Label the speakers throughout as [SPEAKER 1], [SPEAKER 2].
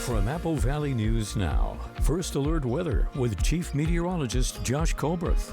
[SPEAKER 1] From Apple Valley News Now, First Alert Weather with Chief Meteorologist Josh Colbreth.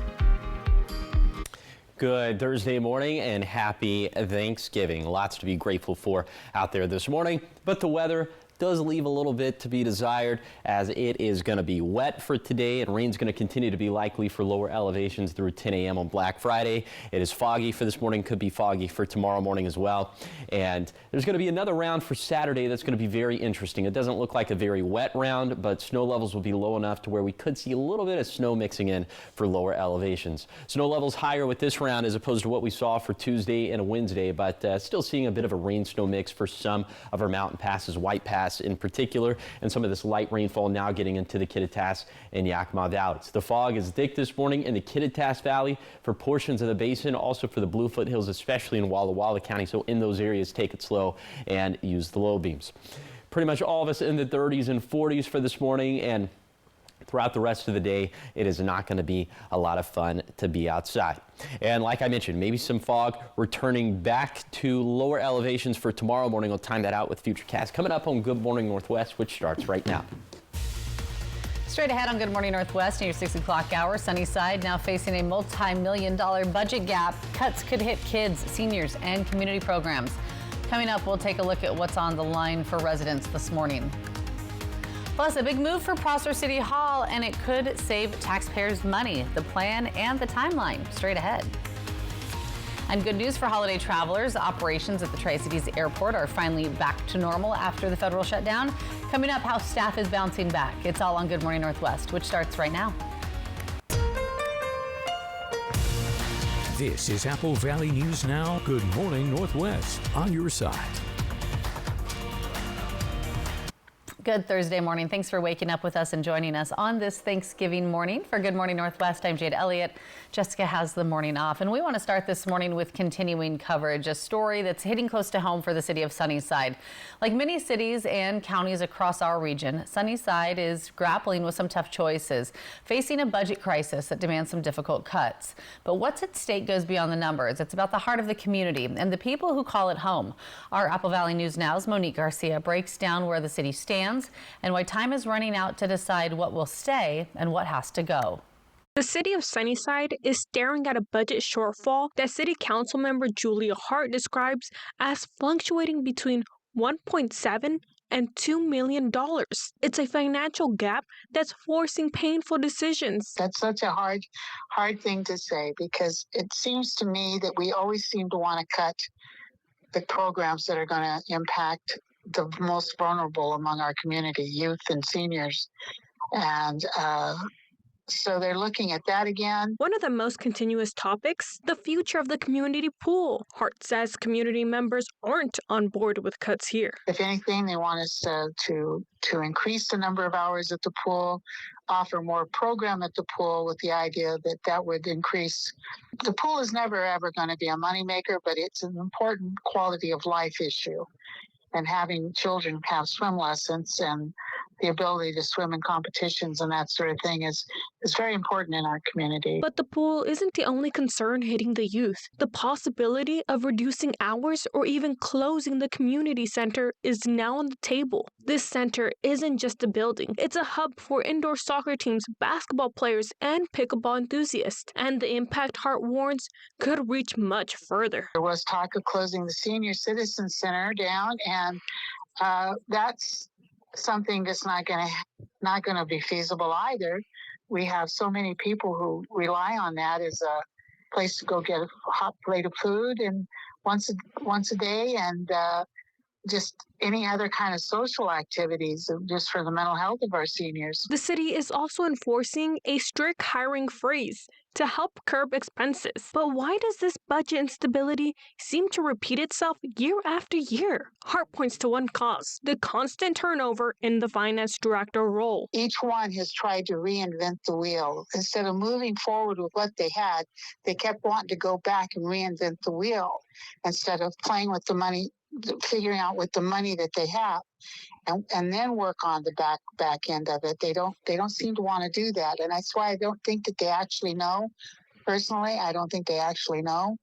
[SPEAKER 2] Good Thursday morning and happy Thanksgiving. Lots to be grateful for out there this morning, but the weather does leave a little bit to be desired as it is going to be wet for today and rain's going to continue to be likely for lower elevations through 10 a.m. on Black Friday. It is foggy for this morning, could be foggy for tomorrow morning as well. And there's going to be another round for Saturday that's going to be very interesting. It doesn't look like a very wet round, but snow levels will be low enough to where we could see a little bit of snow mixing in for lower elevations. Snow levels higher with this round as opposed to what we saw for Tuesday and Wednesday, but still seeing a bit of a rain snow mix for some of our mountain passes, White Pass in particular, and some of this light rainfall now getting into the Kittitas and Yakima valleys. The fog is thick this morning in the Kittitas Valley for portions of the basin, also for the Bluefoot Hills, especially in Walla Walla County. So in those areas, take it slow and use the low beams. Pretty much all of us in the 30s and 40s for this morning, and throughout the rest of the day, it is not going to be a lot of fun to be outside. And like I mentioned, maybe some fog returning back to lower elevations for tomorrow morning. We'll time that out with Futurecast coming up on Good Morning Northwest, which starts right now.
[SPEAKER 3] Straight ahead on Good Morning Northwest in your 6 o'clock hour, Sunnyside now facing a multi-million-dollar budget gap. Cuts could hit kids, seniors, and community programs. Coming up, we'll take a look at what's on the line for residents this morning. Plus, a big move for Prosser City Hall, and it could save taxpayers money. The plan and the timeline straight ahead. And good news for holiday travelers. Operations at the Tri-Cities Airport are finally back to normal after the federal shutdown. Coming up, how staff is bouncing back. It's all on Good Morning Northwest, which starts right now.
[SPEAKER 1] This is Apple Valley News Now. Good Morning Northwest on your side.
[SPEAKER 3] Good Thursday morning. Thanks for waking up with us and joining us on this Thanksgiving morning. For Good Morning Northwest, I'm Jade Elliott. Jessica has the morning off, and we want to start this morning with continuing coverage, a story that's hitting close to home for the city of Sunnyside. Like many cities and counties across our region, Sunnyside is grappling with some tough choices, facing a budget crisis that demands some difficult cuts. But what's at stake goes beyond the numbers. It's about the heart of the community and the people who call it home. Our Apple Valley News Now's Monique Garcia breaks down where the city stands and why time is running out to decide what will stay and what has to go.
[SPEAKER 4] The city of Sunnyside is staring at a budget shortfall that City Council member Julia Hart describes as fluctuating between $1.7 and $2 million. It's a financial gap that's forcing painful decisions.
[SPEAKER 5] That's such a hard thing to say, because it seems to me that we always seem to want to cut the programs that are going to impact the most vulnerable among our community, youth and seniors. And so they're looking at that again.
[SPEAKER 4] One of the most continuous topics, the future of the community pool. Hart says community members aren't on board with cuts here.
[SPEAKER 5] If anything, they want us to increase the number of hours at the pool, offer more program at the pool with the idea that that would increase. The pool is never, ever going to be a moneymaker, but it's an important quality of life issue. And having children have swim lessons and the ability to swim in competitions and that sort of thing is very important in our community.
[SPEAKER 4] But the pool isn't the only concern hitting the youth. The possibility of reducing hours or even closing the community center is now on the table. This center isn't just a building. It's a hub for indoor soccer teams, basketball players, and pickleball enthusiasts. And the impact Hart warns could reach much further.
[SPEAKER 5] There was talk of closing the Senior Citizen Center down, and that's something that's not going to be feasible either. We have so many people who rely on that as a place to go get a hot plate of food and once a day, and just any other kind of social activities just for the mental health of our seniors.
[SPEAKER 4] The city is also enforcing a strict hiring freeze to help curb expenses. But why does this budget instability seem to repeat itself year after year? Hart points to one cause: the constant turnover in the finance director role.
[SPEAKER 5] Each one has tried to reinvent the wheel. Instead of moving forward with what they had, they kept wanting to go back and reinvent the wheel instead of playing with the money, figuring out with the money that they have, and then work on the back end of it. They don't seem to want to do that, and that's why I don't think that they actually know. Personally, I don't think they actually know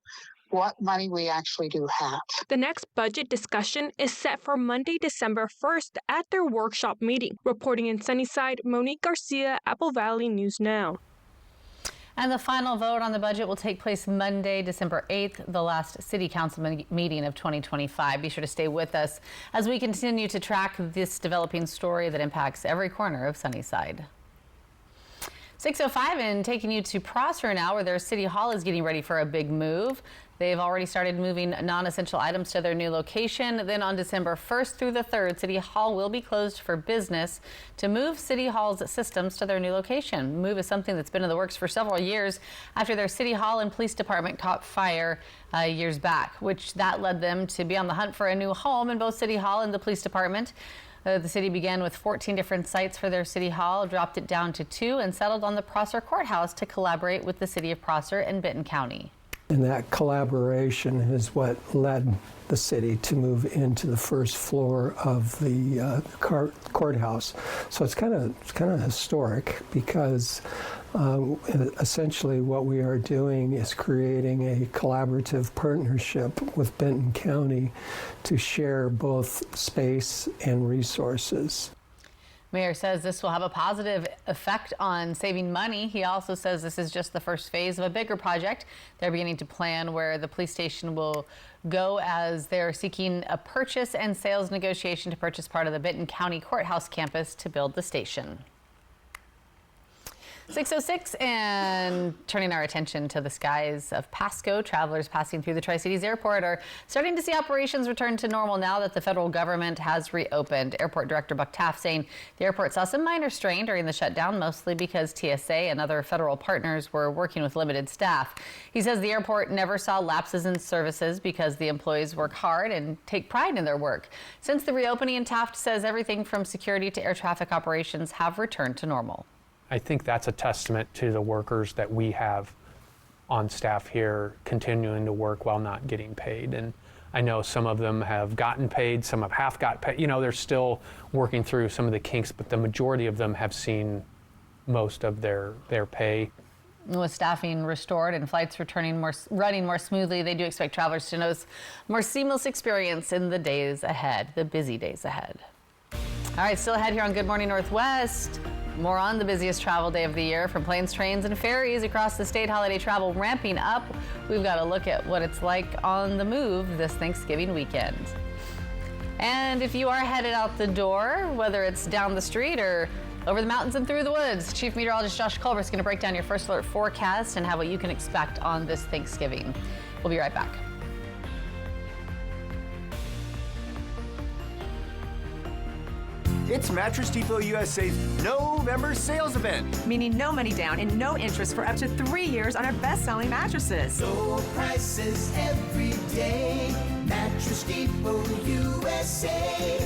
[SPEAKER 5] what money we actually do have.
[SPEAKER 4] The next budget discussion is set for Monday, December 1st at their workshop meeting. Reporting in Sunnyside, Monique Garcia, Apple Valley News Now.
[SPEAKER 3] And the final vote on the budget will take place Monday, December 8th, the last City Council meeting of 2025. Be sure to stay with us as we continue to track this developing story that impacts every corner of Sunnyside. 6:05 and taking you to Prosser now, where their City Hall is getting ready for a big move. They've already started moving non-essential items to their new location. Then on December 1st through the 3rd, City Hall will be closed for business to move City Hall's systems to their new location. Move is something that's been in the works for several years after their City Hall and Police Department caught fire years back, which that led them to be on the hunt for a new home in both City Hall and the Police Department. The city began with 14 different sites for their City Hall, dropped it down to 2, and settled on the Prosser Courthouse to collaborate with the City of Prosser and Benton County.
[SPEAKER 6] And that collaboration is what led the city to move into the first floor of the courthouse. So it's kind of historic because essentially what we are doing is creating a collaborative partnership with Benton County to share both space and resources.
[SPEAKER 3] Mayor says this will have a positive effect on saving money. He also says this is just the first phase of a bigger project. They're beginning to plan where the police station will go as they're seeking a purchase and sales negotiation to purchase part of the Benton County Courthouse campus to build the station. 6:06 and turning our attention to the skies of Pasco. Travelers passing through the Tri-Cities Airport are starting to see operations return to normal now that the federal government has reopened. Airport Director Buck Taft saying the airport saw some minor strain during the shutdown, mostly because TSA and other federal partners were working with limited staff. He says the airport never saw lapses in services because the employees work hard and take pride in their work. Since the reopening, Taft says everything from security to air traffic operations have returned to normal.
[SPEAKER 7] I think that's a testament to the workers that we have on staff here continuing to work while not getting paid. And I know some of them have gotten paid, some have half got paid. You know, they're still working through some of the kinks, but the majority of them have seen most of their pay.
[SPEAKER 3] With staffing restored and flights running more smoothly, they do expect travelers to notice more seamless experience in the days ahead, the busy days ahead. All right, still ahead here on Good Morning Northwest. More on the busiest travel day of the year. From planes, trains, and ferries across the state, holiday travel ramping up. We've got a look at what it's like on the move this Thanksgiving weekend. And if you are headed out the door, whether it's down the street or over the mountains and through the woods, Chief Meteorologist Josh Culver is going to break down your first alert forecast and have what you can expect on this Thanksgiving. We'll be right back.
[SPEAKER 8] It's Mattress Depot USA's November sales event.
[SPEAKER 9] Meaning no money down and no interest for up to 3 years on our best-selling mattresses.
[SPEAKER 10] Low prices every day. Mattress Depot USA.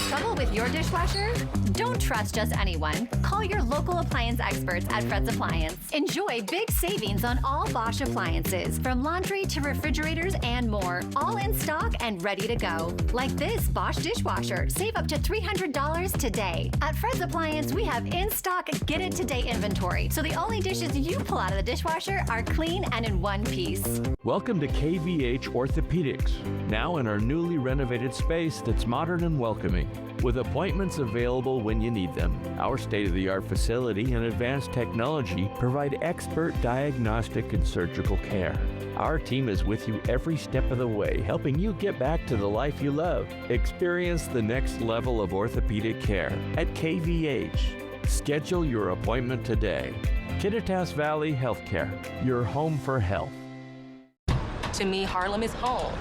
[SPEAKER 11] Trouble with your dishwasher? Don't trust just anyone. Call your local appliance experts at Fred's Appliance. Enjoy big savings on all Bosch appliances, from laundry to refrigerators and more, all in stock and ready to go. Like this Bosch dishwasher. Save up to $300 today. At Fred's Appliance, we have in-stock, get-it-today inventory, so the only dishes you pull out of the dishwasher are clean and in one piece.
[SPEAKER 12] Welcome to KVH Orthopedics, now in our newly renovated space that's modern and welcoming, with appointments available when you need them. Our state-of-the-art facility and advanced technology provide expert diagnostic and surgical care. Our team is with you every step of the way, helping you get back to the life you love. Experience the next level of orthopedic care at KVH. Schedule your appointment today. Kittitas Valley Healthcare, your home for health.
[SPEAKER 13] To me, Harlem is home.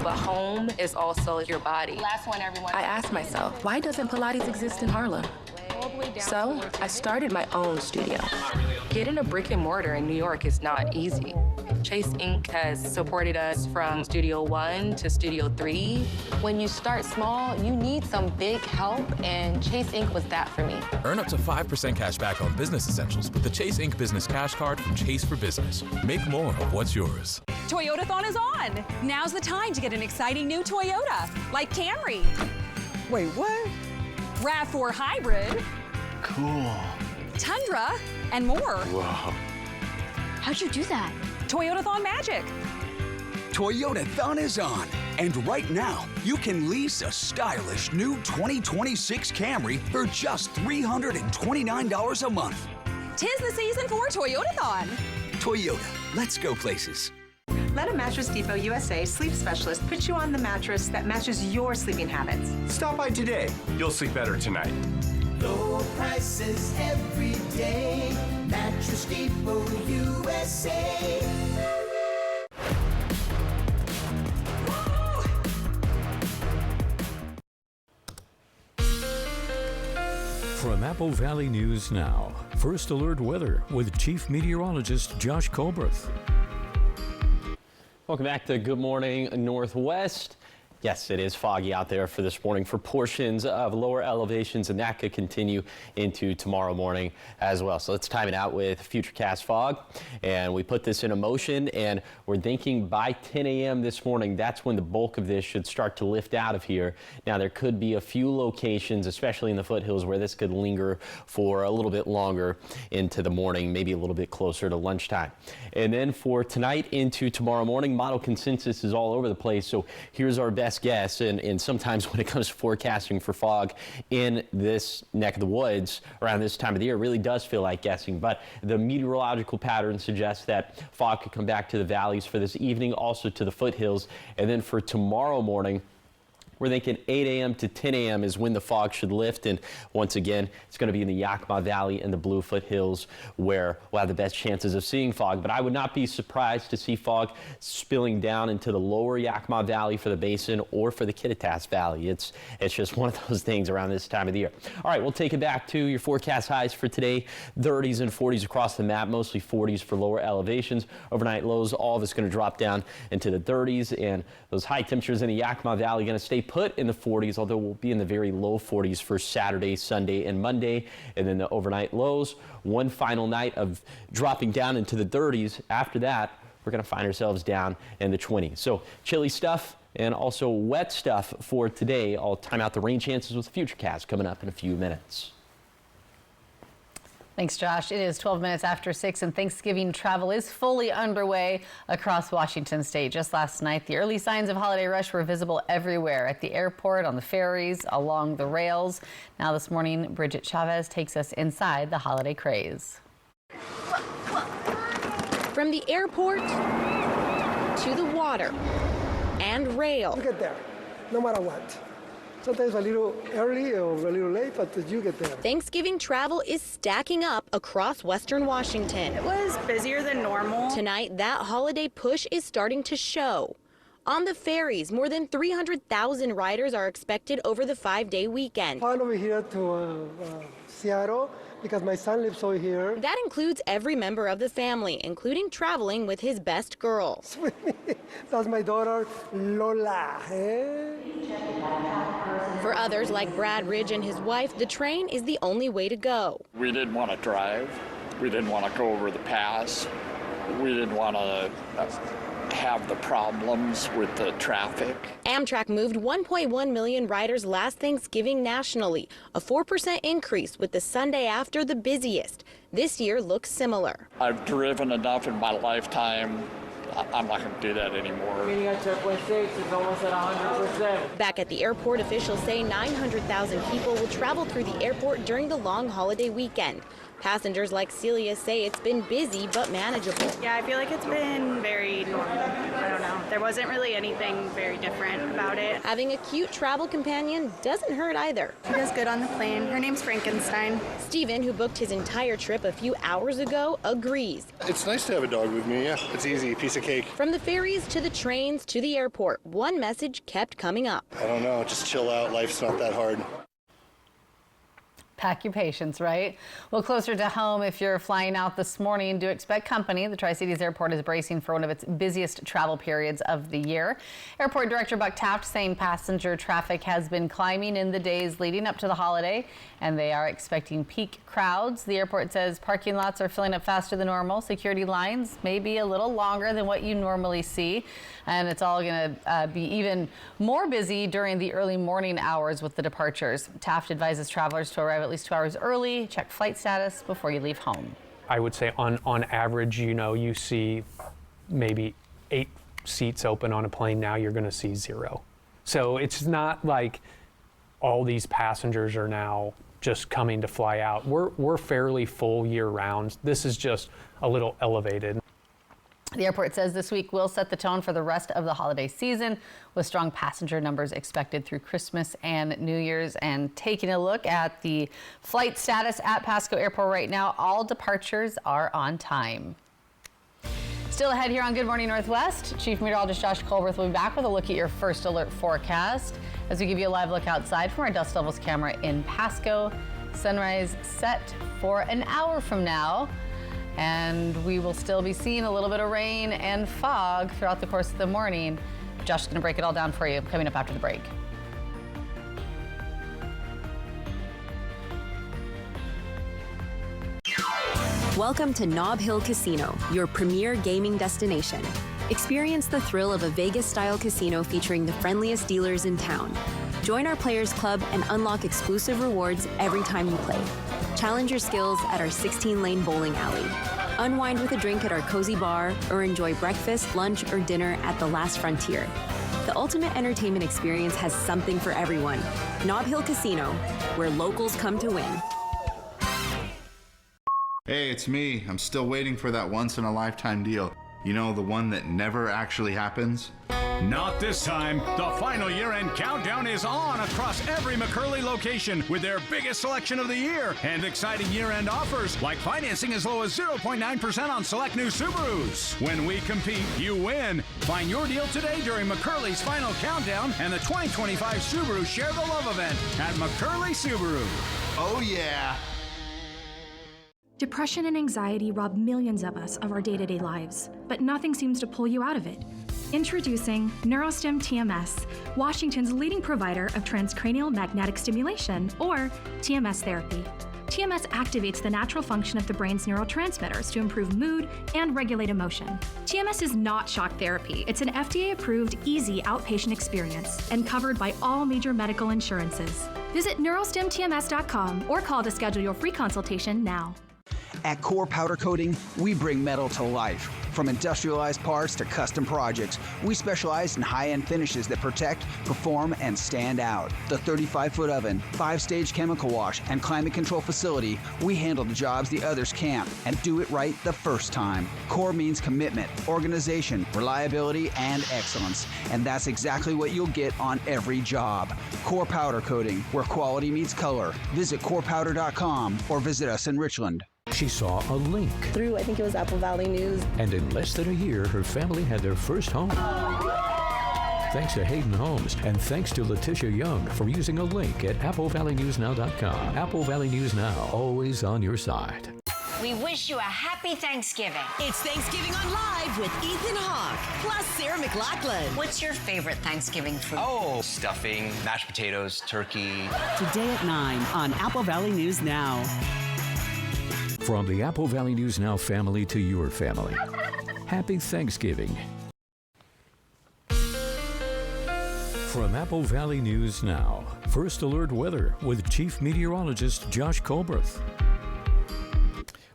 [SPEAKER 13] But home is also your body.
[SPEAKER 14] Last one, everyone.
[SPEAKER 13] I asked myself, why doesn't Pilates exist in Harlem? So I started my own studio. Getting a brick and mortar in New York is not easy. Chase Inc. has supported us from Studio 1 to Studio 3.
[SPEAKER 14] When you start small, you need some big help, and Chase Inc. was that for me.
[SPEAKER 15] Earn up to 5% cash back on business essentials with the Chase Inc. Business Cash Card from Chase for Business. Make more of what's yours.
[SPEAKER 16] Toyotathon is on. Now's the time to get an exciting new Toyota, like Camry.
[SPEAKER 17] Wait, what?
[SPEAKER 16] RAV4 Hybrid.
[SPEAKER 17] Cool.
[SPEAKER 16] Tundra, and more.
[SPEAKER 17] Whoa.
[SPEAKER 16] How'd you do that? Toyotathon magic.
[SPEAKER 18] Toyotathon is on, and right now, you can lease a stylish new 2026 Camry for just $329 a month.
[SPEAKER 16] 'Tis the season for Toyotathon.
[SPEAKER 18] Toyota, let's go places.
[SPEAKER 9] Let a Mattress Depot USA sleep specialist put you on the mattress that matches your sleeping habits.
[SPEAKER 8] Stop by today. You'll sleep better tonight.
[SPEAKER 10] Low prices every day. Mattress Depot USA.
[SPEAKER 1] From Apple Valley News Now, First Alert Weather with Chief Meteorologist Josh Colbreth.
[SPEAKER 2] Welcome back to Good Morning Northwest. Yes, it is foggy out there for this morning for portions of lower elevations, and that could continue into tomorrow morning as well. So let's time it out with Futurecast fog. And we put this into motion, and we're thinking by 10 a.m. this morning, that's when the bulk of this should start to lift out of here. Now, there could be a few locations, especially in the foothills, where this could linger for a little bit longer into the morning, maybe a little bit closer to lunchtime. And then for tonight into tomorrow morning, model consensus is all over the place. So here's our best guess, and sometimes when it comes to forecasting for fog in this neck of the woods around this time of the year, it really does feel like guessing, but the meteorological pattern suggests that fog could come back to the valleys for this evening, also to the foothills. And then for tomorrow morning, we're thinking 8 a.m. to 10 a.m. is when the fog should lift, and once again, it's going to be in the Yakima Valley and the Blue Foothills where we'll have the best chances of seeing fog. But I would not be surprised to see fog spilling down into the lower Yakima Valley for the basin or for the Kittitas Valley. It's just one of those things around this time of the year. All right, we'll take it back to your forecast highs for today. 30s and 40s across the map, mostly 40s for lower elevations. Overnight lows, all of it's going to drop down into the 30s, and those high temperatures in the Yakima Valley going to stay put in the 40s, although we'll be in the very low 40s for Saturday, Sunday, and Monday. And then the overnight lows, one final night of dropping down into the 30s. After that, we're going to find ourselves down in the 20s. So chilly stuff and also wet stuff for today. I'll time out the rain chances with the Futurecast coming up in a few minutes.
[SPEAKER 3] Thanks, Josh. It is 12 minutes after 6, and Thanksgiving travel is fully underway across Washington state. Just last night, the early signs of holiday rush were visible everywhere, at the airport, on the ferries, along the rails. Now this morning, Bridget Chavez takes us inside the holiday craze.
[SPEAKER 19] From the airport to the water and rail.
[SPEAKER 20] You get there, no matter what. Sometimes a little early or a little late, but you get there.
[SPEAKER 19] Thanksgiving travel is stacking up across Western Washington.
[SPEAKER 21] It was busier than normal.
[SPEAKER 19] Tonight, that holiday push is starting to show. On the ferries, more than 300,000 riders are expected over the 5-day weekend.
[SPEAKER 20] Flying over here to Seattle because my son lives over here.
[SPEAKER 19] That includes every member of the family, including traveling with his best girl.
[SPEAKER 20] That's my daughter, Lola.
[SPEAKER 19] For others, like Brad Ridge and his wife, the train is the only way to go.
[SPEAKER 22] We didn't want to drive. We didn't want to go over the pass. We didn't want to have the problems with the traffic.
[SPEAKER 19] Amtrak moved 1.1 million riders last Thanksgiving nationally, a 4% increase with the Sunday after the busiest. This year looks similar.
[SPEAKER 22] I've driven enough in my lifetime. I'm not going to do that anymore.
[SPEAKER 23] Meeting at Checkpoint 6 is almost at 100%.
[SPEAKER 19] Back at the airport, officials say 900,000 people will travel through the airport during the long holiday weekend. Passengers like Celia say it's been busy but manageable.
[SPEAKER 21] Yeah, I feel like it's been very normal. I don't know. There wasn't really anything very different about it.
[SPEAKER 19] Having a cute travel companion doesn't hurt either.
[SPEAKER 21] She does good on the plane. Her name's Frankenstein.
[SPEAKER 19] Steven, who booked his entire trip a few hours ago, agrees.
[SPEAKER 24] It's nice to have a dog with me, yeah. It's easy, piece of cake.
[SPEAKER 19] From the ferries to the trains to the airport, one message kept coming up.
[SPEAKER 24] I don't know, just chill out. Life's not that hard.
[SPEAKER 3] Pack your patience, right? Well, closer to home, if you're flying out this morning, do expect company. The Tri-Cities Airport is bracing for one of its busiest travel periods of the year. Airport Director Buck Taft saying passenger traffic has been climbing in the days leading up to the holiday, and they are expecting peak crowds. The airport says parking lots are filling up faster than normal. Security lines may be a little longer than what you normally see, and it's all going to be even more busy during the early morning hours with the departures. Taft advises travelers to arrive at at least 2 hours early. Check flight status before you leave home.
[SPEAKER 7] I would say on average, you see maybe 8 seats open on a plane. Now you're going to see 0. So it's not like all these passengers are now just coming to fly out. We're fairly full year round. This is just a little elevated.
[SPEAKER 3] The airport says this week will set the tone for the rest of the holiday season, with strong passenger numbers expected through Christmas and New Year's. And taking a look at the flight status at Pasco Airport right now, all departures are on time. Still ahead here on Good Morning Northwest, Chief Meteorologist Josh Colberth will be back with a look at your first alert forecast as we give you a live look outside from our dust levels camera in Pasco. Sunrise set for an hour from now, and we will still be seeing a little bit of rain and fog throughout the course of the morning. Josh is going to break it all down for you coming up after the break.
[SPEAKER 4] Welcome to Nob Hill Casino, your premier gaming destination. Experience the thrill of a Vegas-style casino featuring the friendliest dealers in town. Join our Players Club and unlock exclusive rewards every time you play. Challenge your skills at our 16-lane bowling alley. Unwind with a drink at our cozy bar, or enjoy breakfast, lunch, or dinner at the Last Frontier. The ultimate entertainment experience has something for everyone. Nob Hill Casino, where locals come to win.
[SPEAKER 5] Hey, it's me. I'm still waiting for that once-in-a-lifetime deal. You know, the one that never actually happens?
[SPEAKER 6] Not this time. The final year-end countdown is on across every McCurley location with their biggest selection of the year and exciting year-end offers like financing as low as 0.9% on select new Subarus. When we compete, you win. Find your deal today during McCurley's final countdown and the 2025 Subaru Share the Love event at McCurley Subaru.
[SPEAKER 5] Oh, yeah.
[SPEAKER 17] Depression and anxiety rob millions of us of our day-to-day lives, but nothing seems to pull you out of it. Introducing Neurostim TMS, Washington's leading provider of transcranial magnetic stimulation, or TMS therapy. TMS activates the natural function of the brain's neurotransmitters to improve mood and regulate emotion. TMS is not shock therapy. It's an FDA-approved, easy outpatient experience and covered by all major medical insurances. Visit neurostimtms.com or call to schedule your free consultation now.
[SPEAKER 25] At Core Powder Coating, we bring metal to life. From industrialized parts to custom projects, we specialize in high-end finishes that protect, perform, and stand out. The 35-foot oven, 5-stage chemical wash, and climate control facility, we handle the jobs the others can't and do it right the first time. Core means commitment, organization, reliability, and excellence. And that's exactly what you'll get on every job. Core Powder Coating, where quality meets color. Visit corepowder.com or visit us in Richland.
[SPEAKER 1] She saw a link.
[SPEAKER 26] Through, I think it was Apple Valley News.
[SPEAKER 1] And in less than a year, her family had their first home. Thanks to Hayden Homes, and thanks to Letitia Young for using a link at AppleValleyNewsNow.com. Apple Valley News Now, always on your side.
[SPEAKER 27] We wish you a happy Thanksgiving.
[SPEAKER 28] It's Thanksgiving on Live with Ethan Hawke, plus Sarah McLachlan.
[SPEAKER 27] What's your favorite Thanksgiving food?
[SPEAKER 29] Oh, stuffing, mashed potatoes, turkey.
[SPEAKER 28] Today at 9 on Apple Valley News Now.
[SPEAKER 1] From the Apple Valley News Now family to your family, happy Thanksgiving. From Apple Valley News Now, First Alert Weather with Chief Meteorologist Josh Colberth.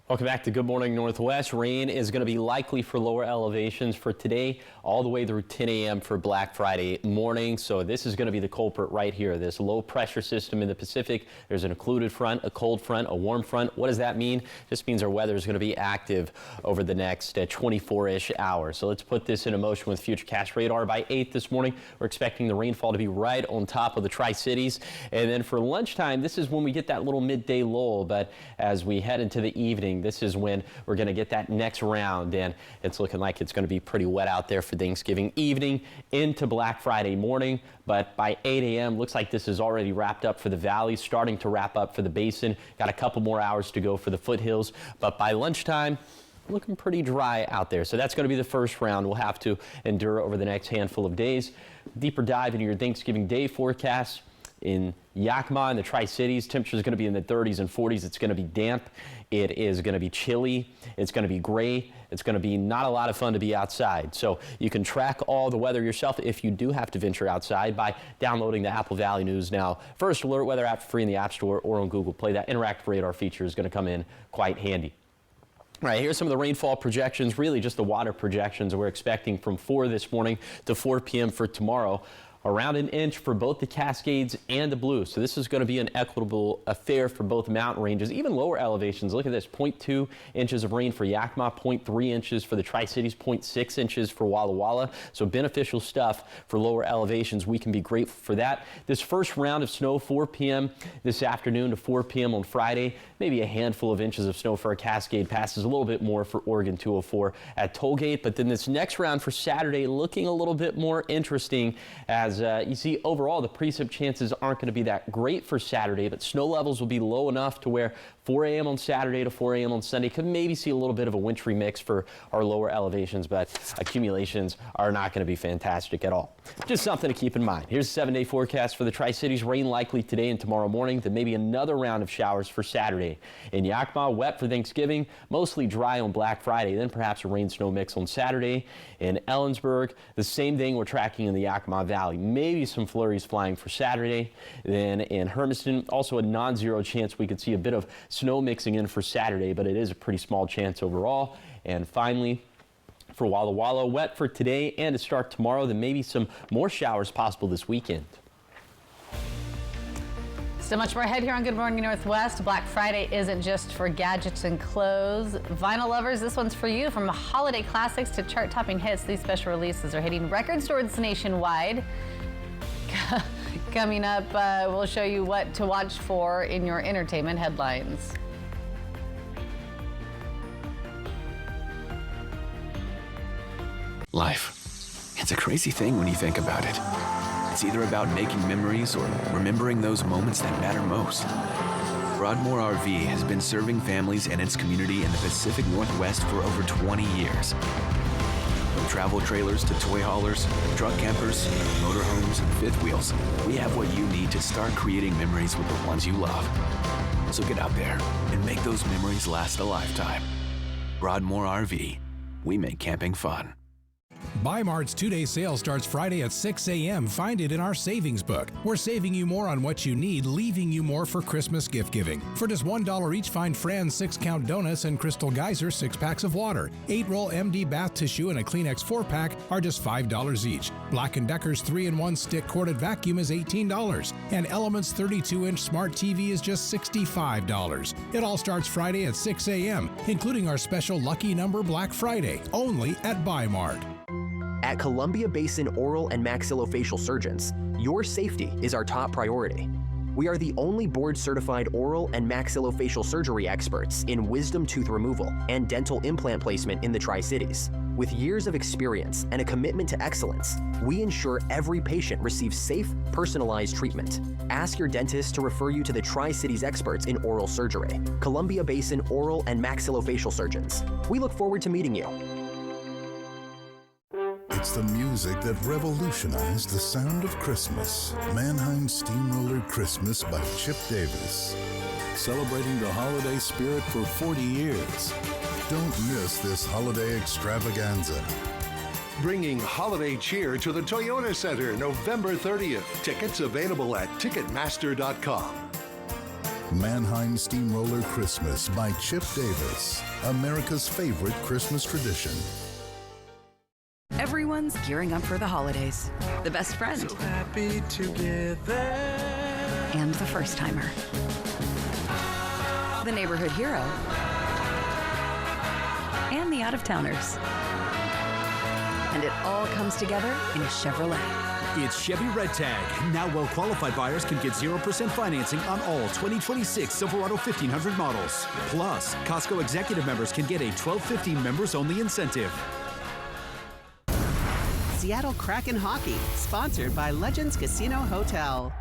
[SPEAKER 2] Welcome back to Good Morning Northwest. Rain is going to be likely for lower elevations for today, all the way through 10 a.m. for Black Friday morning. So this is going to be the culprit right here. This low pressure system in the Pacific. There's an occluded front, a cold front, a warm front. What does that mean? Just means our weather is going to be active over the next 24-ish hours. So let's put this into motion with Futurecast radar. By 8 this morning, we're expecting the rainfall to be right on top of the Tri-Cities. And then for lunchtime, this is when we get that little midday lull. But as we head into the evening, this is when we're going to get that next round, and it's looking like it's going to be pretty wet out there for Thanksgiving evening into Black Friday morning. But by 8 a.m., looks like this is already wrapped up for the valley, starting to wrap up for the basin. Got a couple more hours to go for the foothills, but by lunchtime, looking pretty dry out there. So that's going to be the first round we'll have to endure over the next handful of days. Deeper dive into your Thanksgiving Day forecast. In Yakima and the Tri-Cities, temperature is going to be in the 30s and 40s. It's going to be damp. It is going to be chilly. It's going to be gray. It's going to be not a lot of fun to be outside. So you can track all the weather yourself if you do have to venture outside by downloading the Apple Valley News Now First Alert Weather app for free in the App Store or on Google Play. That interactive radar feature is going to come in quite handy. All right, here's some of the rainfall projections, really just the water projections we're expecting from 4 this morning to 4 p.m. for tomorrow. Around an inch for both the Cascades and the Blues. So this is going to be an equitable affair for both mountain ranges, even lower elevations. Look at this, 0.2 inches of rain for Yakima, 0.3 inches for the Tri-Cities, 0.6 inches for Walla Walla. So beneficial stuff for lower elevations. We can be grateful for that. This first round of snow, 4 p.m. this afternoon to 4 p.m. on Friday. Maybe a handful of inches of snow for a Cascade passes, a little bit more for Oregon 204 at Tollgate. But then this next round for Saturday looking a little bit more interesting as you see overall the precip chances aren't going to be that great for Saturday, but snow levels will be low enough to where 4 a.m. on Saturday to 4 a.m. on Sunday could maybe see a little bit of a wintry mix for our lower elevations, but accumulations are not going to be fantastic at all. Just something to keep in mind. Here's a 7-day forecast for the Tri-Cities. Rain likely today and tomorrow morning, then maybe another round of showers for Saturday. In Yakima, wet for Thanksgiving, mostly dry on Black Friday, then perhaps a rain-snow mix on Saturday. In Ellensburg, the same thing we're tracking in the Yakima Valley. Maybe some flurries flying for Saturday. Then in Hermiston, also a non-zero chance we could see a bit of snow mixing in for Saturday, but it is a pretty small chance overall. And finally, for Walla Walla, wet for today and to start tomorrow, then maybe some more showers possible this weekend.
[SPEAKER 3] So much more ahead here on Good Morning Northwest. Black Friday isn't just for gadgets and clothes. Vinyl lovers, this one's for you. From holiday classics to chart-topping hits, these special releases are hitting record stores nationwide. Coming up, we'll show you what to watch for in your entertainment headlines.
[SPEAKER 8] Life. It's a crazy thing when you think about it. It's either about making memories or remembering those moments that matter most. Broadmoor RV has been serving families and its community in the Pacific Northwest for over 20 years. From travel trailers to toy haulers, truck campers, motorhomes, and fifth wheels, we have what you need to start creating memories with the ones you love. So get out there and make those memories last a lifetime. Broadmoor RV. We make camping fun.
[SPEAKER 9] Bi-Mart's two-day sale starts Friday at 6 a.m. Find it in our savings book. We're saving you more on what you need, leaving you more for Christmas gift giving. For just $1 each, find Fran's 6-count donuts and Crystal Geyser 6-packs of water. 8-roll MD bath tissue and a Kleenex 4-pack are just $5 each. Black & Decker's 3-in-1 stick corded vacuum is $18. And Element's 32-inch smart TV is just $65. It all starts Friday at 6 a.m., including our special Lucky Number Black Friday, only at Bi-Mart.
[SPEAKER 11] At Columbia Basin Oral and Maxillofacial Surgeons, your safety is our top priority. We are the only board-certified oral and maxillofacial surgery experts in wisdom tooth removal and dental implant placement in the Tri-Cities. With years of experience and a commitment to excellence, we ensure every patient receives safe, personalized treatment. Ask your dentist to refer you to the Tri-Cities experts in oral surgery, Columbia Basin Oral and Maxillofacial Surgeons. We look forward to meeting you.
[SPEAKER 12] It's the music that revolutionized the sound of Christmas. Mannheim Steamroller Christmas by Chip Davis. Celebrating the holiday spirit for 40 years. Don't miss this holiday extravaganza.
[SPEAKER 13] Bringing holiday cheer to the Toyota Center November 30th. Tickets available at Ticketmaster.com.
[SPEAKER 12] Mannheim Steamroller Christmas by Chip Davis. America's favorite Christmas tradition.
[SPEAKER 14] Everyone's gearing up for the holidays. The best friend.
[SPEAKER 10] So happy together.
[SPEAKER 14] And the first timer. The neighborhood hero. And the out-of-towners. And it all comes together in a Chevrolet.
[SPEAKER 15] It's Chevy Red Tag. Now well-qualified buyers can get 0% financing on all 2026 Silverado 1500 models. Plus, Costco Executive members can get a $12.50 members-only incentive.
[SPEAKER 16] Seattle Kraken Hockey, sponsored by Legends Casino Hotel.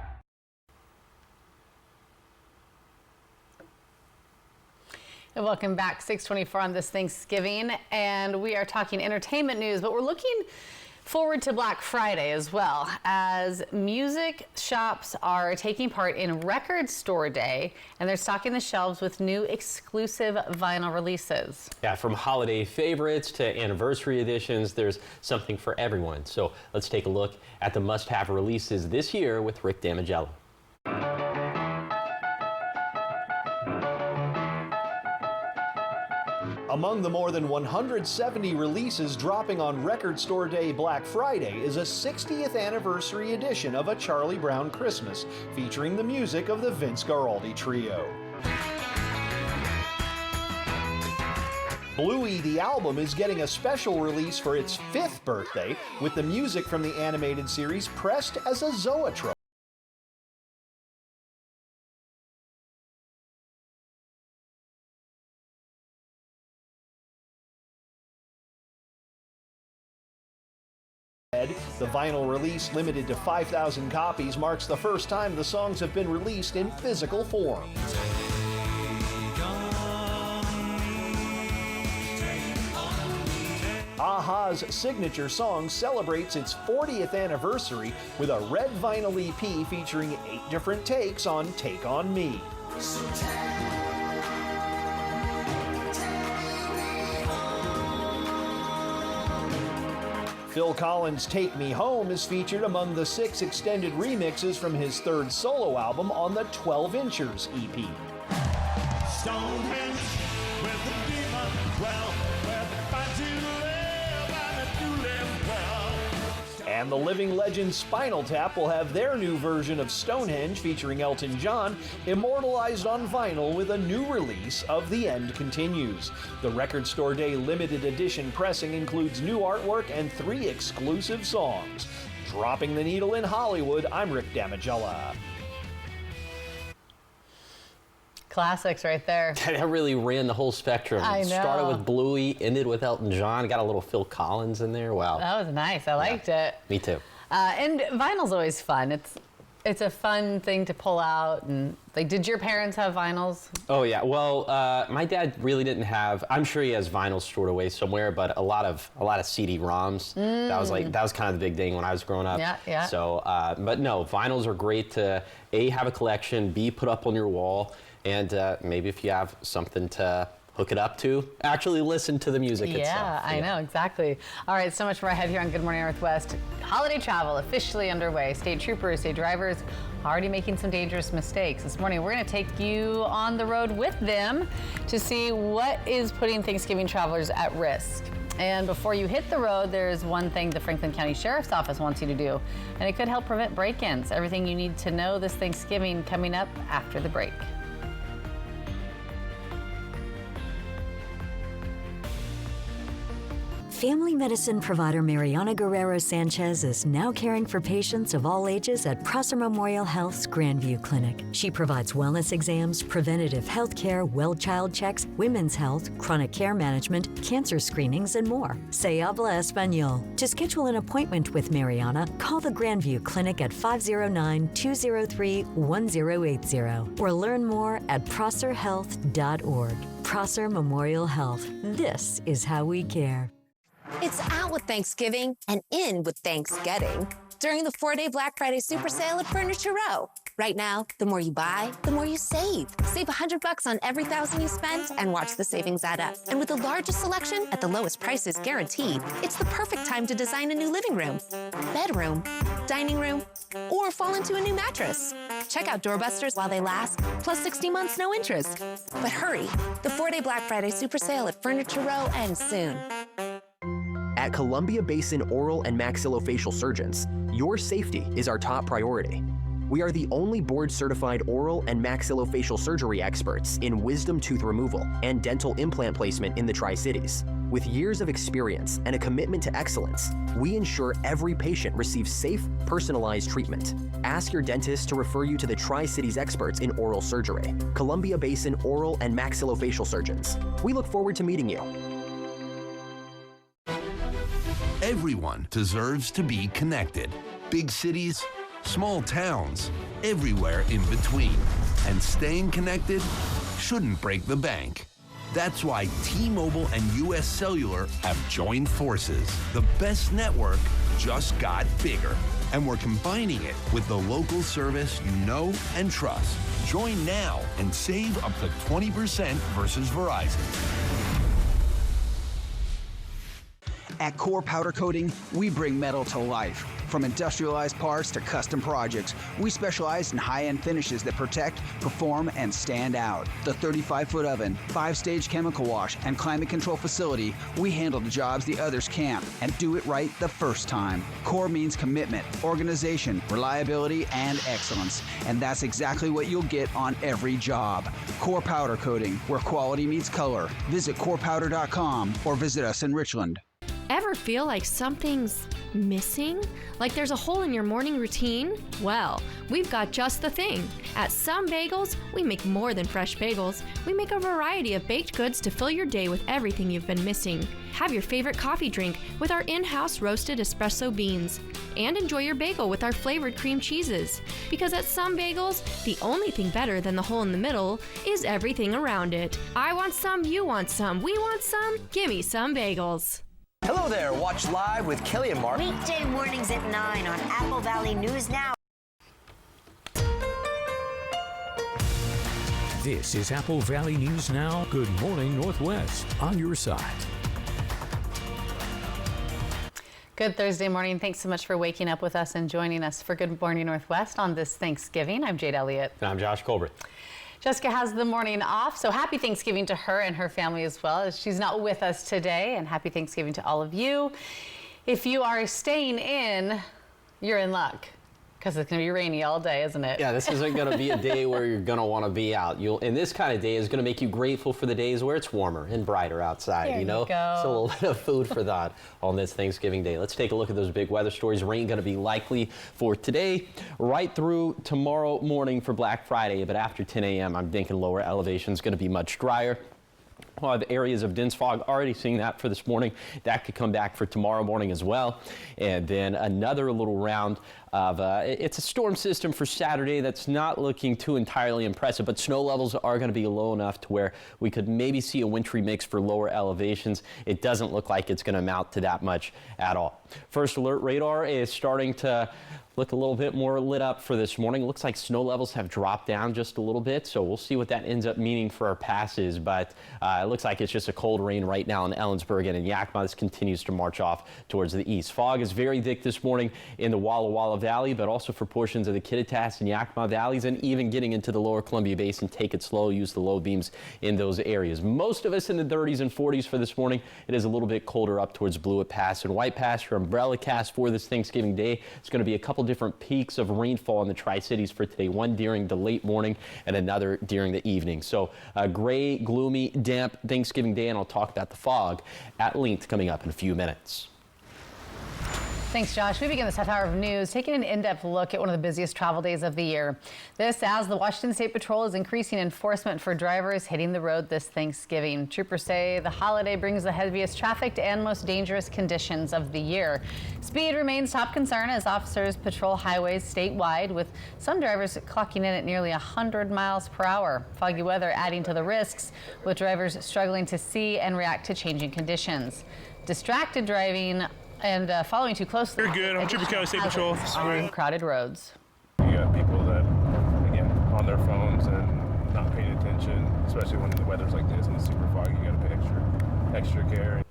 [SPEAKER 3] And welcome back, 624 on this Thanksgiving, and we are talking entertainment news, but we're looking Forward to Black Friday as well, as music shops are taking part in Record Store Day, and they're stocking the shelves with new exclusive vinyl releases.
[SPEAKER 2] Yeah, from holiday favorites to anniversary editions, there's something for everyone. So let's take a look at the must-have releases this year with Rick Damigella.
[SPEAKER 4] Among the more than 170 releases dropping on Record Store Day Black Friday is a 60th anniversary edition of A Charlie Brown Christmas, featuring the music of the Vince Guaraldi Trio. Bluey the album is getting a special release for its 5th birthday, with the music from the animated series pressed as a zoetrope. The vinyl release, limited to 5,000 copies, marks the first time the songs have been released in physical form. a-ha's signature song celebrates its 40th anniversary with a red vinyl EP featuring 8 different takes on Take On Me. Phil Collins' Take Me Home is featured among the 6 extended remixes from his 3rd solo album on the 12 Inchers EP.
[SPEAKER 7] Stonehenge, where the demons dwell, where the fight to live and the do live well.
[SPEAKER 4] And the living legend Spinal Tap will have their new version of Stonehenge featuring Elton John immortalized on vinyl with a new release of The End Continues. The Record Store Day limited edition pressing includes new artwork and 3 exclusive songs. Dropping the needle in Hollywood, I'm Rick Damigella.
[SPEAKER 3] Classics right there.
[SPEAKER 2] That really ran the whole spectrum.
[SPEAKER 3] I know.
[SPEAKER 2] Started with Bluey, ended with Elton John, got a little Phil Collins in there. Wow.
[SPEAKER 3] That was nice. I liked it.
[SPEAKER 2] Me too.
[SPEAKER 3] And vinyl's always fun. It's a fun thing to pull out. And like, did your parents have vinyls?
[SPEAKER 2] Oh yeah. Well, my dad really didn't have. I'm sure he has vinyls stored away somewhere, but a lot of CD-ROMs. That was kind of the big thing when I was growing up.
[SPEAKER 3] Yeah, yeah.
[SPEAKER 2] So, but no, vinyls are great to A, have a collection, B, put up on your wall. And maybe if you have something to hook it up to, actually listen to the music itself.
[SPEAKER 3] Yeah, I know, exactly. All right, so much more ahead here on Good Morning Northwest. Holiday travel officially underway. State troopers, state drivers already making some dangerous mistakes. This morning, we're going to take you on the road with them to see what is putting Thanksgiving travelers at risk. And before you hit the road, there's one thing the Franklin County Sheriff's Office wants you to do, and it could help prevent break-ins. Everything you need to know this Thanksgiving coming up after the break.
[SPEAKER 18] Family medicine provider Mariana Guerrero Sanchez is now caring for patients of all ages at Prosser Memorial Health's Grandview Clinic. She provides wellness exams, preventative health care, well child checks, women's health, chronic care management, cancer screenings, and more. Se habla español. To schedule an appointment with Mariana, call the Grandview Clinic at 509-203-1080 or learn more at prosserhealth.org. Prosser Memorial Health. This is how we care.
[SPEAKER 19] It's out with Thanksgiving and in with Thanksgetting during the 4-day Black Friday super sale at Furniture Row. Right now, the more you buy, the more you save. Save $100 on every $1,000 you spend and watch the savings add up. And with the largest selection at the lowest prices guaranteed, it's the perfect time to design a new living room, bedroom, dining room, or fall into a new mattress. Check out doorbusters while they last, plus 60 months no interest. But hurry, the 4-day Black Friday super sale at Furniture Row ends soon.
[SPEAKER 11] At Columbia Basin Oral and Maxillofacial Surgeons, your safety is our top priority. We are the only board-certified oral and maxillofacial surgery experts in wisdom tooth removal and dental implant placement in the Tri-Cities. With years of experience and a commitment to excellence, we ensure every patient receives safe, personalized treatment. Ask your dentist to refer you to the Tri-Cities experts in oral surgery, Columbia Basin Oral and Maxillofacial Surgeons. We look forward to meeting you.
[SPEAKER 20] Everyone deserves to be connected. Big cities, small towns, everywhere in between. And staying connected shouldn't break the bank. That's why T-Mobile and U.S. Cellular have joined forces. The best network just got bigger. And we're combining it with the local service you know and trust. Join now and save up to 20% versus Verizon.
[SPEAKER 5] At Core Powder Coating, we bring metal to life. From industrialized parts to custom projects, we specialize in high-end finishes that protect, perform, and stand out. The 35-foot oven, 5-stage chemical wash, and climate control facility, we handle the jobs the others can't and do it right the first time. Core means commitment, organization, reliability, and excellence. And that's exactly what you'll get on every job. Core Powder Coating, where quality meets color. Visit corepowder.com or visit us in Richland.
[SPEAKER 6] Ever feel like something's missing? Like there's a hole in your morning routine? Well, we've got just the thing. At Some Bagels, we make more than fresh bagels. We make a variety of baked goods to fill your day with everything you've been missing. Have your favorite coffee drink with our in-house roasted espresso beans. And enjoy your bagel with our flavored cream cheeses. Because at Some Bagels, the only thing better than the hole in the middle is everything around it. I want some, you want some, we want some. Gimme Some Bagels.
[SPEAKER 17] Hello there. Watch Live with Kelly and Mark.
[SPEAKER 27] Weekday mornings at 9 on Apple Valley News Now.
[SPEAKER 1] This is Apple Valley News Now. Good morning, Northwest. On your side.
[SPEAKER 3] Good Thursday morning. Thanks so much for waking up with us and joining us for Good Morning Northwest on this Thanksgiving. I'm Jade Elliott.
[SPEAKER 2] And I'm Josh Colbert.
[SPEAKER 3] Jessica has the morning off, so happy Thanksgiving to her and her family as well, as she's not with us today, and happy Thanksgiving to all of you. If you are staying in, you're in luck, because it's going to be rainy all day, isn't it?
[SPEAKER 2] Yeah, this isn't going to be a day where you're going to want to be out. And this kind of day is going to make you grateful for the days where it's warmer and brighter outside,
[SPEAKER 3] There
[SPEAKER 2] you know?
[SPEAKER 3] you go.
[SPEAKER 2] So a little bit of food for thought on this Thanksgiving Day. Let's take a look at those big weather stories. Rain going to be likely for today, right through tomorrow morning for Black Friday. But after 10 a.m., I'm thinking lower elevation is going to be much drier. We'll have areas of dense fog, already seeing that for this morning. That could come back for tomorrow morning as well. And then another little round of, it's a storm system for Saturday that's not looking too entirely impressive, but snow levels are going to be low enough to where we could maybe see a wintry mix for lower elevations. It doesn't look like it's going to amount to that much at all. First alert radar is starting to look a little bit more lit up for this morning. Looks like snow levels have dropped down just a little bit, so we'll see what that ends up meaning for our passes. But it looks like it's just a cold rain right now in Ellensburg and in Yakima. This continues to march off towards the east. Fog is very thick this morning in the Walla Walla Valley, but also for portions of the Kittitas and Yakima valleys, and even getting into the lower Columbia Basin. Take it slow, use the low beams in those areas. Most of us in the 30s and 40s for this morning. It is a little bit colder up towards Blewett Pass and White Pass. Your umbrella cast for this Thanksgiving Day. It's going to be a couple different peaks of rainfall in the Tri-Cities for today, one during the late morning and another during the evening. So a gray, gloomy, damp Thanksgiving Day, and I'll talk about the fog at length coming up in a few minutes.
[SPEAKER 3] Thanks, Josh. We begin this half hour of news taking an in-depth look at one of the busiest travel days of the year. This as the Washington State Patrol is increasing enforcement for drivers hitting the road this Thanksgiving. Troopers say the holiday brings the heaviest traffic and most dangerous conditions of the year. Speed remains top concern as officers patrol highways statewide, with some drivers clocking in at nearly 100 miles per hour. Foggy weather adding to the risks, with drivers struggling to see and react to changing conditions. Distracted driving and following too closely.
[SPEAKER 21] You're good. I'm Trooper Kelly, State Patrol.
[SPEAKER 3] On crowded roads.
[SPEAKER 21] You got people that, again, on their phones and not paying attention, especially when the weather's like this and it's super foggy. You got to pay extra care.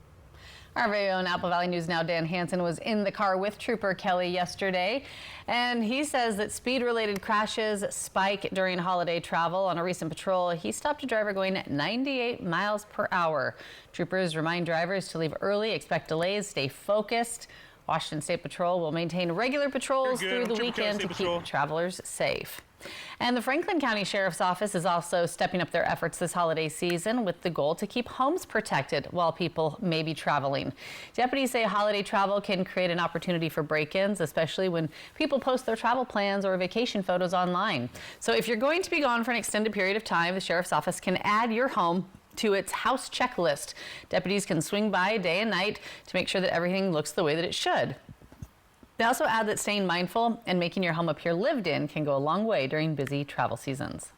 [SPEAKER 3] Our very own Apple Valley News Now Dan Hansen was in the car with Trooper Kelly yesterday, and he says that speed-related crashes spike during holiday travel. On a recent patrol, he stopped a driver going at 98 miles per hour. Troopers remind drivers to leave early, expect delays, stay focused. Washington State Patrol will maintain regular patrols through the weekend to keep travelers safe. And the Franklin County Sheriff's Office is also stepping up their efforts this holiday season with the goal to keep homes protected while people may be traveling. Deputies say holiday travel can create an opportunity for break-ins, especially when people post their travel plans or vacation photos online. So if you're going to be gone for an extended period of time, the Sheriff's Office can add your home to its house checklist. Deputies can swing by day and night to make sure that everything looks the way that it should. They also add that staying mindful and making your home appear lived in can go a long way during busy travel seasons.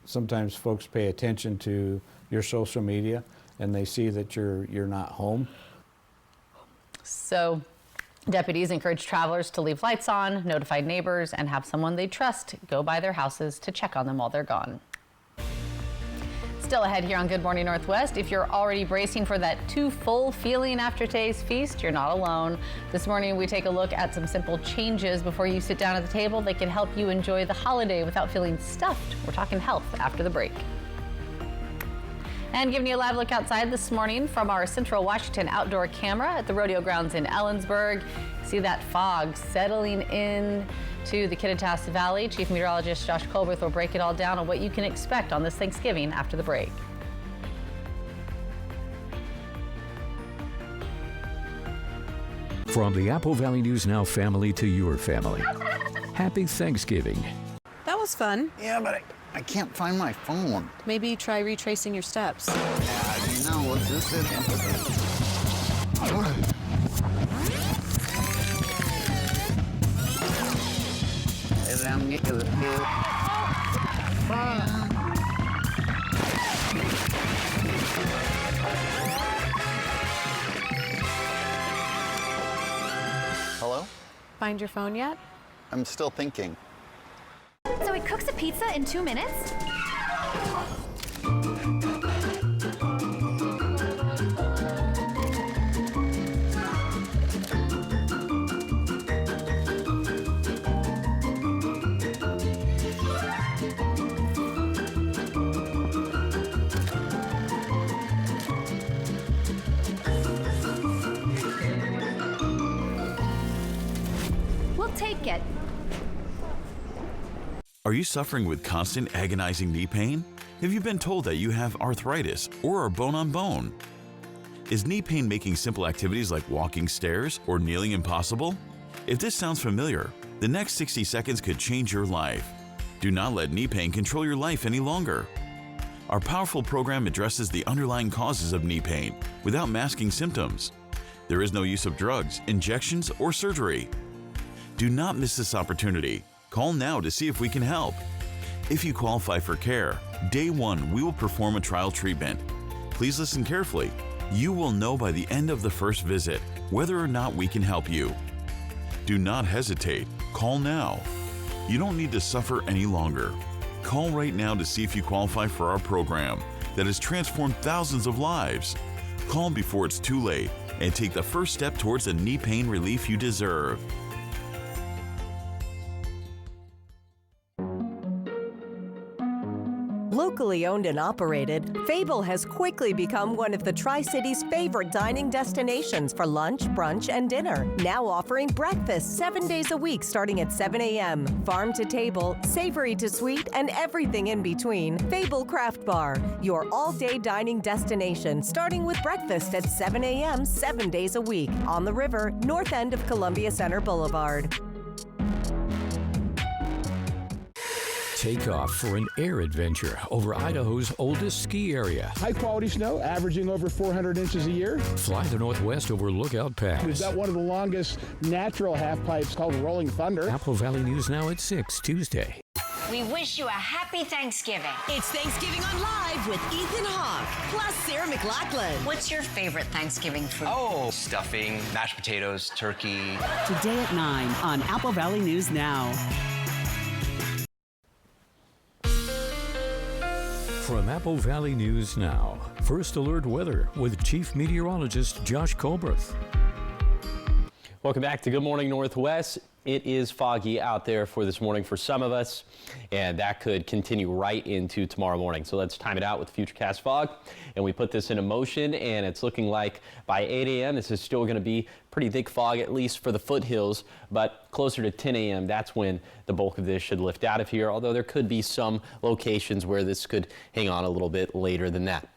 [SPEAKER 8] Sometimes folks pay attention to your social media and they see that you're not home.
[SPEAKER 3] So deputies encourage travelers to leave lights on, notify neighbors, and have someone they trust go by their houses to check on them while they're gone. Still ahead here on Good Morning Northwest, if you're already bracing for that too full feeling after today's feast, you're not alone. This morning we take a look at some simple changes before you sit down at the table that can help you enjoy the holiday without feeling stuffed. We're talking health after the break. And giving you a live look outside this morning from our Central Washington outdoor camera at the rodeo grounds in Ellensburg. See that fog settling in to the Kittitas Valley. Chief Meteorologist Josh Colbert will break it all down on what you can expect on this Thanksgiving after the break.
[SPEAKER 1] From the Apple Valley News Now family to your family, happy Thanksgiving.
[SPEAKER 9] That was fun.
[SPEAKER 22] Yeah, but I can't find my phone.
[SPEAKER 9] Maybe try retracing your steps.
[SPEAKER 22] No, what's this? Hello?
[SPEAKER 9] Find your phone yet?
[SPEAKER 22] I'm still thinking.
[SPEAKER 23] So it cooks a pizza in 2 minutes? We'll take it.
[SPEAKER 24] Are you suffering with constant agonizing knee pain? Have you been told that you have arthritis or are bone on bone? Is knee pain making simple activities like walking stairs or kneeling impossible? If this sounds familiar, the next 60 seconds could change your life. Do not let knee pain control your life any longer. Our powerful program addresses the underlying causes of knee pain without masking symptoms. There is no use of drugs, injections, or surgery. Do not miss this opportunity. Call now to see if we can help. If you qualify for care, day one we will perform a trial treatment. Please listen carefully. You will know by the end of the first visit whether or not we can help you. Do not hesitate. Call now. You don't need to suffer any longer. Call right now to see if you qualify for our program that has transformed thousands of lives. Call before it's too late and take the first step towards the knee pain relief you deserve.
[SPEAKER 25] Locally owned and operated, Fable has quickly become one of the Tri-Cities' favorite dining destinations for lunch, brunch, and dinner. Now offering breakfast 7 days a week starting at 7 a.m. Farm to table, savory to sweet, and everything in between. Fable Craft Bar, your all-day dining destination starting with breakfast at 7 a.m. 7 days a week. On the river, north end of Columbia Center Boulevard.
[SPEAKER 1] Take off for an air adventure over Idaho's oldest ski area.
[SPEAKER 26] High quality snow, averaging over 400 inches a year.
[SPEAKER 1] Fly the Northwest over Lookout Pass.
[SPEAKER 26] We've got one of the longest natural half pipes called Rolling Thunder.
[SPEAKER 1] Apple Valley News Now at 6 Tuesday.
[SPEAKER 27] We wish you a happy Thanksgiving.
[SPEAKER 28] It's Thanksgiving on Live with Ethan Hawke, plus Sarah McLachlan.
[SPEAKER 27] What's your favorite Thanksgiving food?
[SPEAKER 17] Oh, stuffing, mashed potatoes, turkey.
[SPEAKER 16] Today at 9 on Apple Valley News Now.
[SPEAKER 1] From Apple Valley News Now, First Alert Weather with Chief Meteorologist Josh Colbert.
[SPEAKER 2] Welcome back to Good Morning Northwest. It is foggy out there for this morning for some of us, and that could continue right into tomorrow morning. So let's time it out with Futurecast fog, and we put this into motion, and it's looking like by 8 a.m. this is still going to be pretty thick fog, at least for the foothills, but closer to 10 a.m. that's when the bulk of this should lift out of here, although there could be some locations where this could hang on a little bit later than that.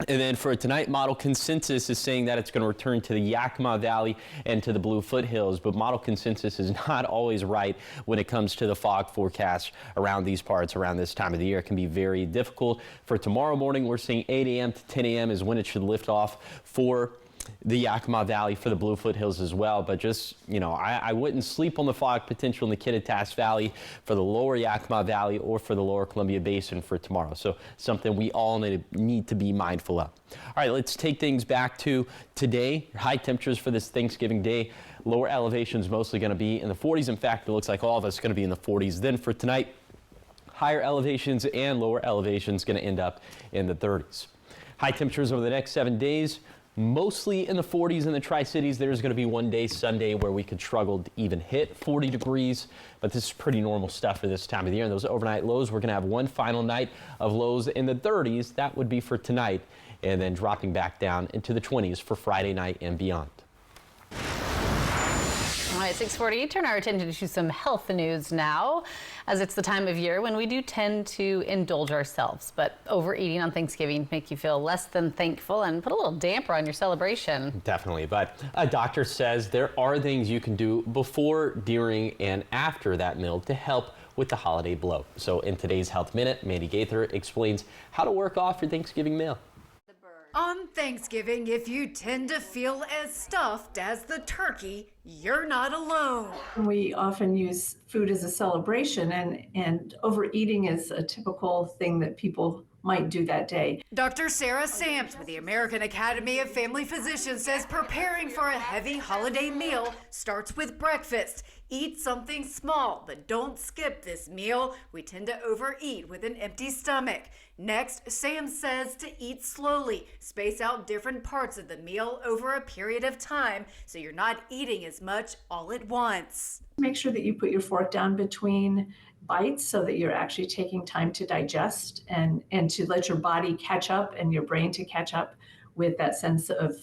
[SPEAKER 2] And then for tonight, Model Consensus is saying that it's going to return to the Yakima Valley and to the Blue Foothills, but Model Consensus is not always right when it comes to the fog forecast around these parts around this time of the year. It can be very difficult. For tomorrow morning, we're seeing 8 a.m. to 10 a.m. is when it should lift off for the Yakima Valley for the Bluefoot Hills as well. But just, I wouldn't sleep on the fog potential in the Kittitas Valley for the lower Yakima Valley or for the lower Columbia Basin for tomorrow. So something we all need to be mindful of. All right, let's take things back to today. High temperatures for this Thanksgiving Day. Lower elevations mostly going to be in the 40s. In fact, it looks like all of us are going to be in the 40s. Then for tonight, higher elevations and lower elevations going to end up in the 30s. High temperatures over the next 7 days. Mostly in the 40s in the Tri-Cities. There's going to be one day, Sunday, where we could struggle to even hit 40 degrees, but this is pretty normal stuff for this time of the year. And those overnight lows, we're going to have one final night of lows in the 30s. That would be for tonight, and then dropping back down into the 20s for Friday night and beyond.
[SPEAKER 3] All right, 6:40, turn our attention to some health news now, as it's the time of year when we do tend to indulge ourselves. But overeating on Thanksgiving make you feel less than thankful and put a little damper on your celebration.
[SPEAKER 2] Definitely, but a doctor says there are things you can do before, during, and after that meal to help with the holiday blow. So in today's Health Minute, Mandy Gaither explains how to work off your Thanksgiving meal.
[SPEAKER 4] On Thanksgiving, if you tend to feel as stuffed as the turkey, you're not alone.
[SPEAKER 7] We often use food as a celebration, and overeating is a typical thing that people might do that day.
[SPEAKER 4] Dr. Sarah Sams with the American Academy of Family Physicians says preparing for a heavy holiday meal starts with breakfast. Eat something small, but don't skip this meal. We tend to overeat with an empty stomach. Next, Sam says to eat slowly. Space out different parts of the meal over a period of time so you're not eating as much all at once.
[SPEAKER 7] Make sure that you put your fork down between bites so that you're actually taking time to digest and to let your body catch up and your brain to catch up with that sense of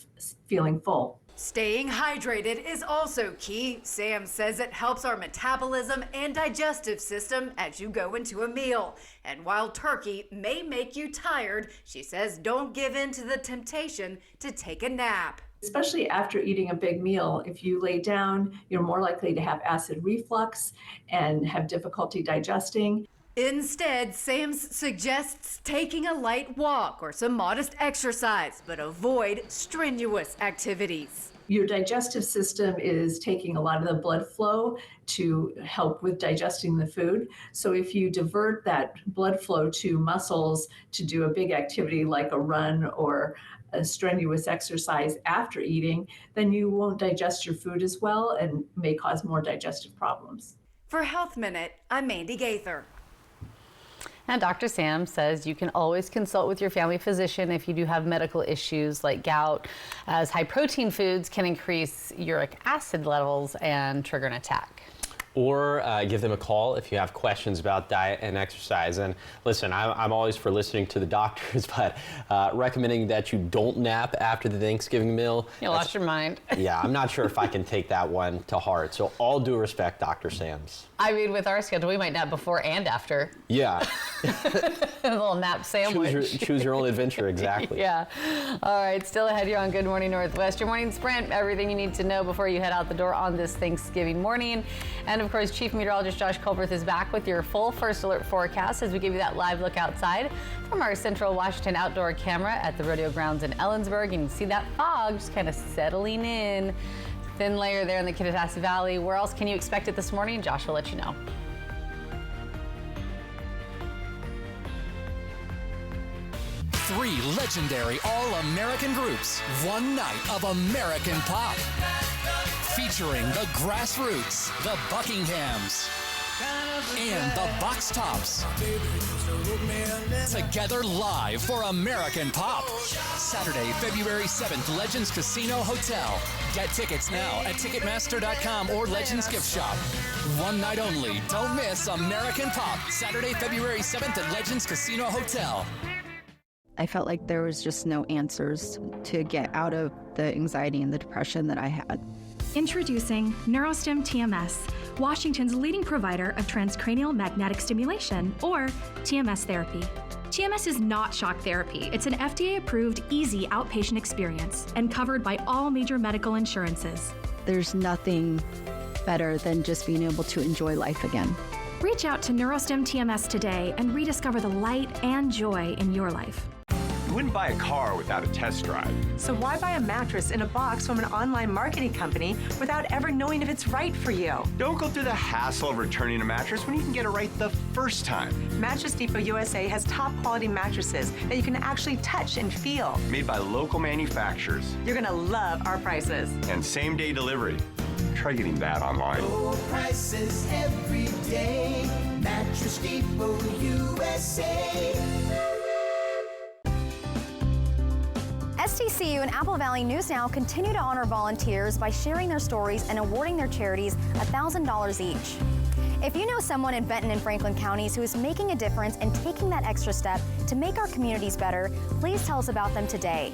[SPEAKER 7] feeling full.
[SPEAKER 4] Staying hydrated is also key. Sam says it helps our metabolism and digestive system as you go into a meal. And while turkey may make you tired, she says don't give in to the temptation to take a nap.
[SPEAKER 7] Especially after eating a big meal, if you lay down, you're more likely to have acid reflux and have difficulty digesting.
[SPEAKER 4] Instead, Sam suggests taking a light walk or some modest exercise, but avoid strenuous activities.
[SPEAKER 7] Your digestive system is taking a lot of the blood flow to help with digesting the food. So if you divert that blood flow to muscles to do a big activity like a run or a strenuous exercise after eating, then you won't digest your food as well and may cause more digestive problems.
[SPEAKER 4] For Health Minute, I'm Mandy Gaither.
[SPEAKER 3] And Dr. Sam says you can always consult with your family physician if you do have medical issues like gout, as high protein foods can increase uric acid levels and trigger an attack.
[SPEAKER 2] Or give them a call if you have questions about diet and exercise. And listen, I'm always for listening to the doctors, but recommending that you don't nap after the Thanksgiving meal.
[SPEAKER 3] You lost your mind. Yeah,
[SPEAKER 2] I'm not sure if I can take that one to heart. So all due respect, Dr. Sams.
[SPEAKER 3] I mean, with our schedule, we might nap before and after.
[SPEAKER 2] Yeah.
[SPEAKER 3] A little nap sandwich.
[SPEAKER 2] Choose your own adventure, exactly.
[SPEAKER 3] Yeah. All right, still ahead here on Good Morning Northwest. Your morning sprint, everything you need to know before you head out the door on this Thanksgiving morning. And of course, Chief Meteorologist Josh Colberth is back with your full first alert forecast as we give you that live look outside from our Central Washington outdoor camera at the rodeo grounds in Ellensburg. And you can see that fog just kind of settling in. Thin layer there in the Kittitas Valley. Where else can you expect it this morning? Josh will let you know.
[SPEAKER 10] Three legendary all-American groups, one night of American pop. Featuring the Grassroots, the Buckinghams, and the Box Tops. Together live for American Pop. Saturday, February 7th, Legends Casino Hotel. Get tickets now at Ticketmaster.com or Legends Gift Shop. One night only. Don't miss American Pop. Saturday, February 7th at Legends Casino Hotel.
[SPEAKER 12] I felt like there was just no answers to get out of the anxiety and the depression that I had.
[SPEAKER 23] Introducing Neurostim TMS, Washington's leading provider of transcranial magnetic stimulation, or TMS therapy. TMS is not shock therapy. It's an FDA-approved, easy outpatient experience and covered by all major medical insurances.
[SPEAKER 12] There's nothing better than just being able to enjoy life again.
[SPEAKER 23] Reach out to Neurostim TMS today and rediscover the light and joy in your life.
[SPEAKER 5] You wouldn't buy a car without a test drive.
[SPEAKER 11] So why buy a mattress in a box from an online marketing company without ever knowing if it's right for you?
[SPEAKER 5] Don't go through the hassle of returning a mattress when you can get it right the first time.
[SPEAKER 11] Mattress Depot USA has top quality mattresses that you can actually touch and feel.
[SPEAKER 5] Made by local manufacturers.
[SPEAKER 11] You're gonna love our prices.
[SPEAKER 5] And same-day delivery. Try getting that online.
[SPEAKER 13] Low prices every day. Mattress Depot USA.
[SPEAKER 14] STCU and Apple Valley News Now continue to honor volunteers by sharing their stories and awarding their charities $1,000 each. If you know someone in Benton and Franklin counties who is making a difference and taking that extra step to make our communities better, please tell us about them today.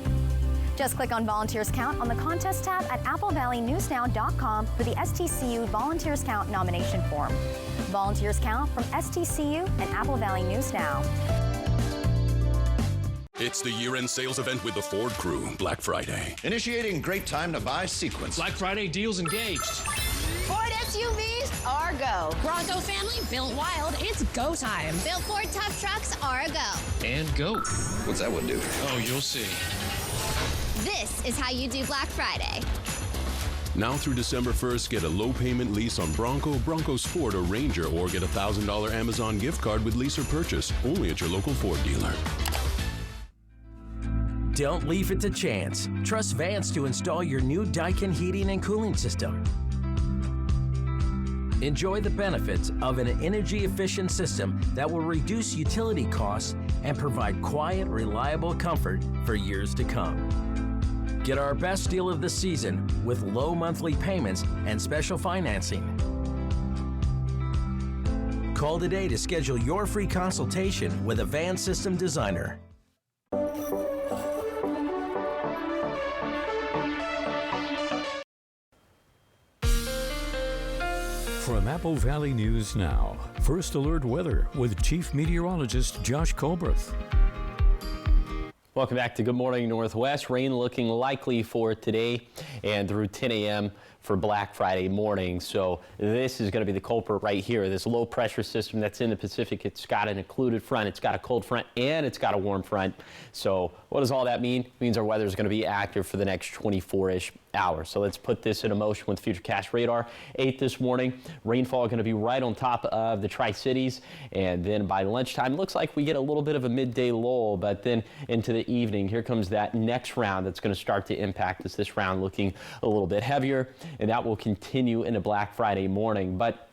[SPEAKER 14] Just click on Volunteers Count on the contest tab at applevalleynewsnow.com for the STCU Volunteers Count nomination form. Volunteers Count from STCU and Apple Valley News Now.
[SPEAKER 15] It's the year-end sales event with the Ford Crew, Black Friday.
[SPEAKER 18] Initiating great time to buy sequence.
[SPEAKER 15] Black Friday deals engaged.
[SPEAKER 19] Ford SUVs are go.
[SPEAKER 20] Bronco family built wild, it's go time.
[SPEAKER 19] Built Ford tough trucks are a go.
[SPEAKER 15] And go.
[SPEAKER 18] What's that one do?
[SPEAKER 15] Oh, you'll see.
[SPEAKER 19] This is how you do Black Friday.
[SPEAKER 15] Now through December 1st, get a low payment lease on Bronco, Bronco Sport, or Ranger, or get a $1,000 Amazon gift card with lease or purchase. Only at your local Ford dealer.
[SPEAKER 29] Don't leave it to chance. Trust Vance to install your new Daikin heating and cooling system. Enjoy the benefits of an energy-efficient system that will reduce utility costs and provide quiet, reliable comfort for years to come. Get our best deal of the season with low monthly payments and special financing. Call today to schedule your free consultation with a Vance system designer.
[SPEAKER 1] From Apple Valley News Now, First Alert Weather with Chief Meteorologist Josh Colbreth.
[SPEAKER 2] Welcome back to Good Morning Northwest. Rain looking likely for today and through 10 a.m. for Black Friday morning. So this is going to be the culprit right here. This low pressure system that's in the Pacific, it's got an included front, it's got a cold front, and it's got a warm front. So what does all that mean? It means our weather is going to be active for the next 24-ish hours. So let's put this into motion with Futurecast radar. 8 this morning, rainfall going to be right on top of the Tri-Cities, and then by lunchtime, looks like we get a little bit of a midday lull, but then into the evening, here comes that next round that's going to start to impact us. This round looking a little bit heavier, and that will continue into Black Friday morning. But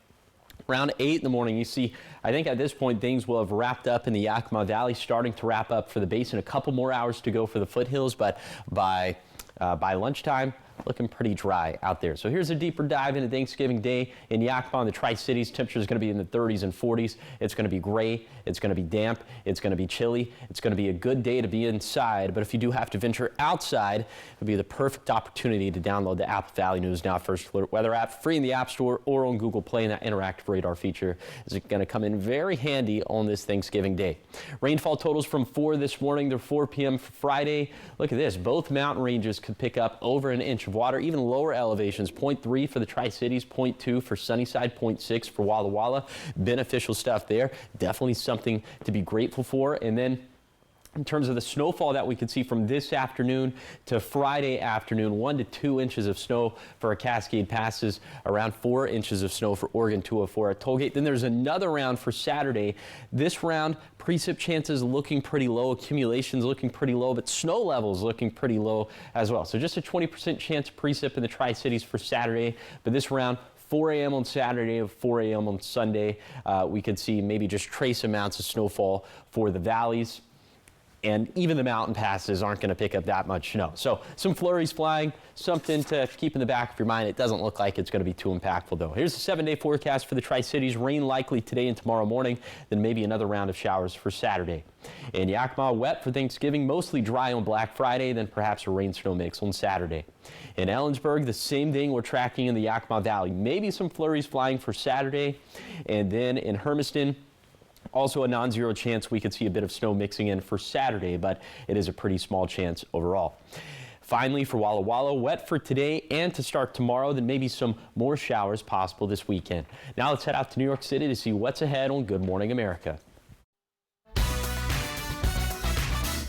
[SPEAKER 2] around 8 in the morning, you see, I think at this point things will have wrapped up in the Yakima Valley, starting to wrap up for the basin. A couple more hours to go for the foothills, but by lunchtime, looking pretty dry out there. So here's a deeper dive into Thanksgiving Day in Yakima and the Tri-Cities. Temperature is going to be in the 30s and 40s. It's going to be gray. It's going to be damp. It's going to be chilly. It's going to be a good day to be inside. But if you do have to venture outside, it'll be the perfect opportunity to download the Apple Valley News Now First Alert Weather app, free in the App Store or on Google Play. And that interactive radar feature is going to come in very handy on this Thanksgiving Day. Rainfall totals from 4 this morning to 4 p.m. for Friday. Look at this. Both mountain ranges could pick up over an inch of water. Even lower elevations, 0.3 for the Tri-Cities, 0.2 for Sunnyside, 0.6 for Walla Walla. Beneficial stuff there. Definitely something to be grateful for. And then in terms of the snowfall that we could see from this afternoon to Friday afternoon, 1 to 2 inches of snow for our Cascade Passes, around 4 inches of snow for Oregon 204 at Tollgate. Then there's another round for Saturday. This round, precip chances looking pretty low, accumulations looking pretty low, but snow levels looking pretty low as well. So just a 20% chance of precip in the Tri-Cities for Saturday, but this round, 4 a.m. on Saturday and 4 a.m. on Sunday, we could see maybe just trace amounts of snowfall for the valleys. And even the mountain passes aren't going to pick up that much snow. So some flurries flying, something to keep in the back of your mind. It doesn't look like it's going to be too impactful, though. Here's the 7-day forecast for the Tri-Cities. Rain likely today and tomorrow morning, then maybe another round of showers for Saturday. In Yakima, wet for Thanksgiving, mostly dry on Black Friday, then perhaps a rain-snow mix on Saturday. In Ellensburg, the same thing we're tracking in the Yakima Valley. Maybe some flurries flying for Saturday. And then in Hermiston, also a non-zero chance we could see a bit of snow mixing in for Saturday, but it is a pretty small chance overall. Finally, for Walla Walla, wet for today and to start tomorrow, then maybe some more showers possible this weekend. Now let's head out to New York City to see what's ahead on Good Morning America.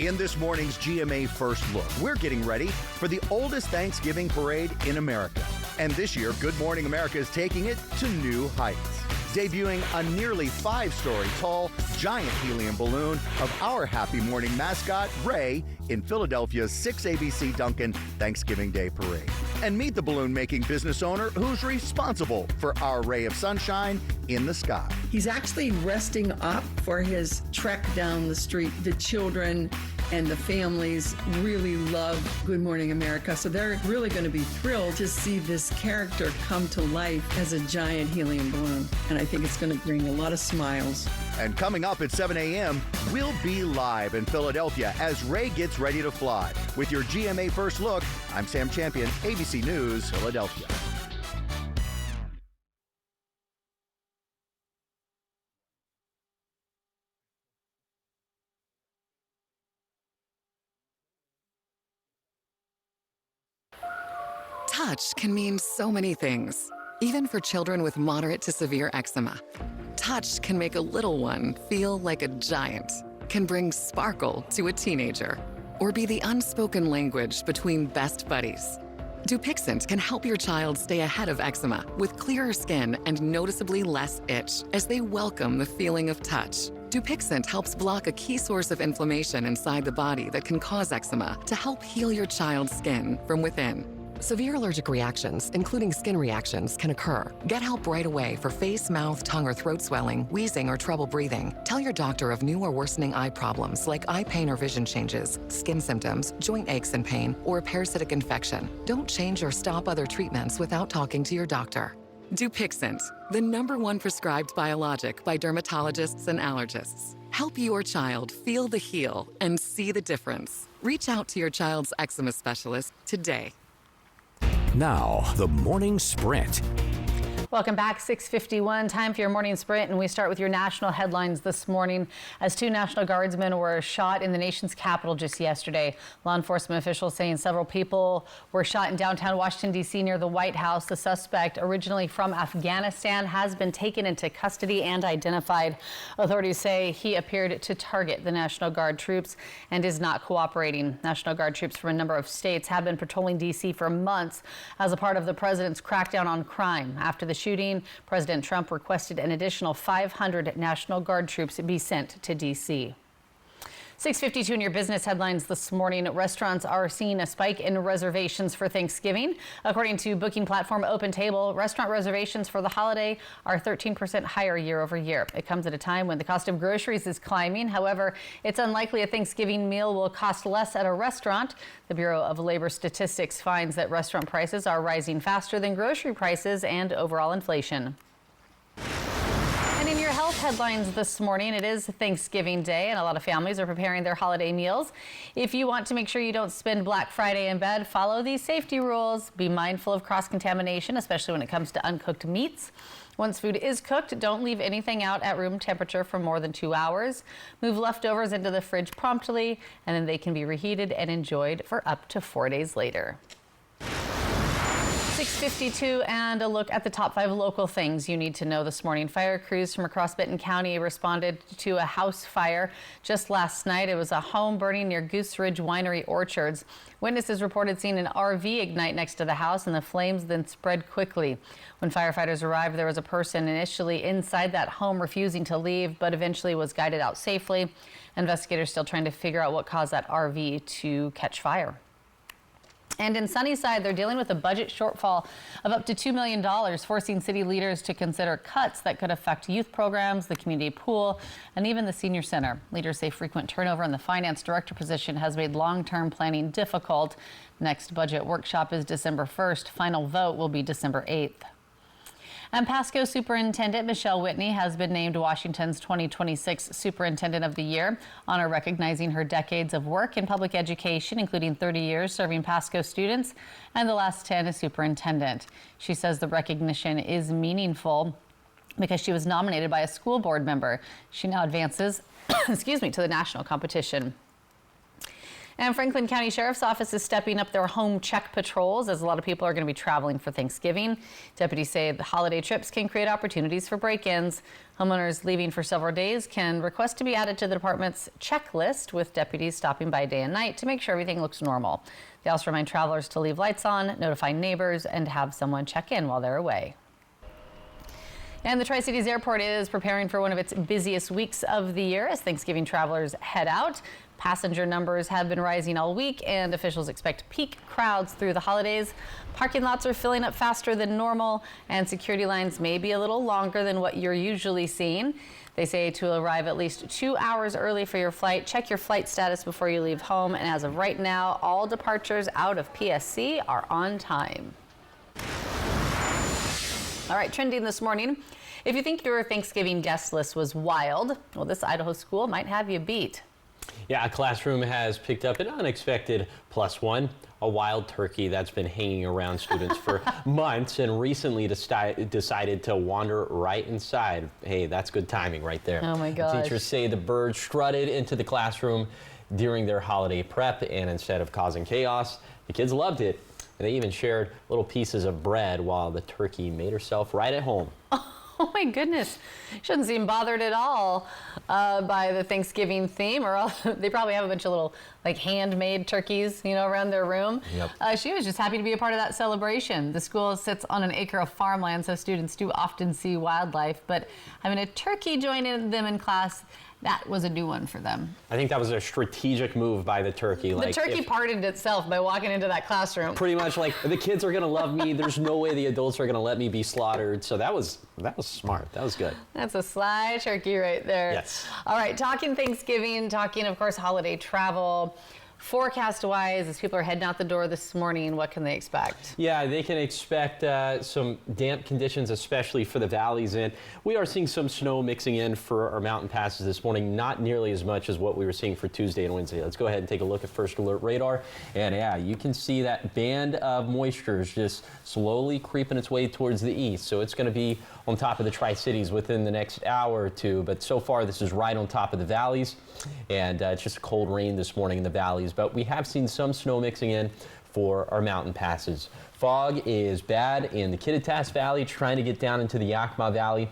[SPEAKER 6] In this morning's GMA First Look, we're getting ready for the oldest Thanksgiving parade in America. And this year, Good Morning America is taking it to new heights, debuting a nearly 5-story tall giant helium balloon of our Happy Morning mascot, Ray, in Philadelphia's 6ABC Duncan Thanksgiving Day Parade. And meet the balloon-making business owner who's responsible for our ray of sunshine in the sky.
[SPEAKER 8] He's actually resting up for his trek down the street. The children and the families really love Good Morning America, so they're really going to be thrilled to see this character come to life as a giant helium balloon. And I think it's going to bring a lot of smiles.
[SPEAKER 6] And coming up at 7 a.m., we'll be live in Philadelphia as Ray gets ready to fly. With your GMA First Look, I'm Sam Champion, ABC News, Philadelphia.
[SPEAKER 9] Touch can mean so many things, even for children with moderate to severe eczema. Touch can make a little one feel like a giant, can bring sparkle to a teenager, or be the unspoken language between best buddies. Dupixent can help your child stay ahead of eczema with clearer skin and noticeably less itch as they welcome the feeling of touch. Dupixent helps block a key source of inflammation inside the body that can cause eczema to help heal your child's skin from within. Severe allergic reactions, including skin reactions, can occur. Get help right away for face, mouth, tongue, or throat swelling, wheezing, or trouble breathing. Tell your doctor of new or worsening eye problems like eye pain or vision changes, skin symptoms, joint aches and pain, or a parasitic infection. Don't change or stop other treatments without talking to your doctor. Dupixent, the #1 prescribed biologic by dermatologists and allergists. Help your child feel the heal and see the difference. Reach out to your child's eczema specialist today.
[SPEAKER 1] Now, the Morning Sprint.
[SPEAKER 3] Welcome back, 6:51. Time for your morning sprint, and we start with your national headlines this morning as 2 National Guardsmen were shot in the nation's capital just yesterday. Law enforcement officials saying several people were shot in downtown Washington, D.C. near the White House. The suspect, originally from Afghanistan, has been taken into custody and identified. Authorities say he appeared to target the National Guard troops and is not cooperating. National Guard troops from a number of states have been patrolling D.C. for months as a part of the president's crackdown on crime. After the shooting, President Trump requested an additional 500 National Guard troops be sent to D.C. 6:52 in your business headlines this morning. Restaurants are seeing a spike in reservations for Thanksgiving. According to booking platform OpenTable, restaurant reservations for the holiday are 13% higher year over year. It comes at a time when the cost of groceries is climbing. However, it's unlikely a Thanksgiving meal will cost less at a restaurant. The Bureau of Labor Statistics finds that restaurant prices are rising faster than grocery prices and overall inflation. And in your health headlines this morning, it is Thanksgiving Day, and a lot of families are preparing their holiday meals. If you want to make sure you don't spend Black Friday in bed, follow these safety rules. Be mindful of cross-contamination, especially when it comes to uncooked meats. Once food is cooked, don't leave anything out at room temperature for more than 2 hours. Move leftovers into the fridge promptly, and then they can be reheated and enjoyed for up to 4 days later. 6:52 and a look at the top 5 local things you need to know this morning. Fire crews from across Benton County responded to a house fire just last night. It was a home burning near Goose Ridge Winery Orchards. Witnesses reported seeing an RV ignite next to the house, and the flames then spread quickly. When firefighters arrived, there was a person initially inside that home refusing to leave, but eventually was guided out safely. Investigators still trying to figure out what caused that RV to catch fire. And in Sunnyside, they're dealing with a budget shortfall of up to $2 million, forcing city leaders to consider cuts that could affect youth programs, the community pool, and even the senior center. Leaders say frequent turnover in the finance director position has made long-term planning difficult. Next budget workshop is December 1st. Final vote will be December 8th. And Pasco Superintendent Michelle Whitney has been named Washington's 2026 Superintendent of the Year, honor recognizing her decades of work in public education, including 30 years serving Pasco students and the last 10 as superintendent. She says the recognition is meaningful because she was nominated by a school board member. She now advances, to the national competition. And Franklin County Sheriff's Office is stepping up their home check patrols as a lot of people are going to be traveling for Thanksgiving. Deputies say the holiday trips can create opportunities for break-ins. Homeowners leaving for several days can request to be added to the department's checklist, with deputies stopping by day and night to make sure everything looks normal. They also remind travelers to leave lights on, notify neighbors, and have someone check in while they're away. And the Tri-Cities Airport is preparing for one of its busiest weeks of the year as Thanksgiving travelers head out. Passenger numbers have been rising all week, and officials expect peak crowds through the holidays. Parking lots are filling up faster than normal, and security lines may be a little longer than what you're usually seeing. They say to arrive at least 2 hours early for your flight. Check your flight status before you leave home. And as of right now, all departures out of PSC are on time. All right, trending this morning. If you think your Thanksgiving guest list was wild, well, this Idaho school might have you beat.
[SPEAKER 2] Yeah, a classroom has picked up an unexpected +1, a wild turkey that's been hanging around students for months and recently decided to wander right inside. Hey, that's good timing right there.
[SPEAKER 3] Oh my gosh.
[SPEAKER 2] Teachers say the bird strutted into the classroom during their holiday prep, and instead of causing chaos, the kids loved it. And they even shared little pieces of bread while the turkey made herself right at home.
[SPEAKER 3] Oh my goodness, shouldn't seem bothered at all by the Thanksgiving theme, or else they probably have a bunch of little like handmade turkeys, you know, around their room.
[SPEAKER 2] Yep.
[SPEAKER 3] She was just happy to be a part of that celebration. The school sits on an acre of farmland, so students do often see wildlife, but having a turkey join them in class, that was a new one for them.
[SPEAKER 2] I think that was a strategic move by the turkey.
[SPEAKER 3] The turkey pardoned itself by walking into that classroom.
[SPEAKER 2] Pretty much like, the kids are gonna love me. There's no way the adults are gonna let me be slaughtered. So that was smart. That was good.
[SPEAKER 3] That's a sly turkey right there.
[SPEAKER 2] Yes.
[SPEAKER 3] All right, talking Thanksgiving, talking, of course, holiday travel. Forecast-wise, as people are heading out the door this morning, what can they expect?
[SPEAKER 2] Yeah, they can expect some damp conditions, especially for the valleys. And we are seeing some snow mixing in for our mountain passes this morning, not nearly as much as what we were seeing for Tuesday and Wednesday. Let's go ahead and take a look at First Alert Radar. And yeah, you can see that band of moisture is just slowly creeping its way towards the east. So it's going to be on top of the Tri-Cities within the next hour or two. But so far, this is right on top of the valleys. And it's just cold rain this morning in the valleys. But we have seen some snow mixing in for our mountain passes. Fog is bad in the Kittitas Valley, trying to get down into the Yakima Valley.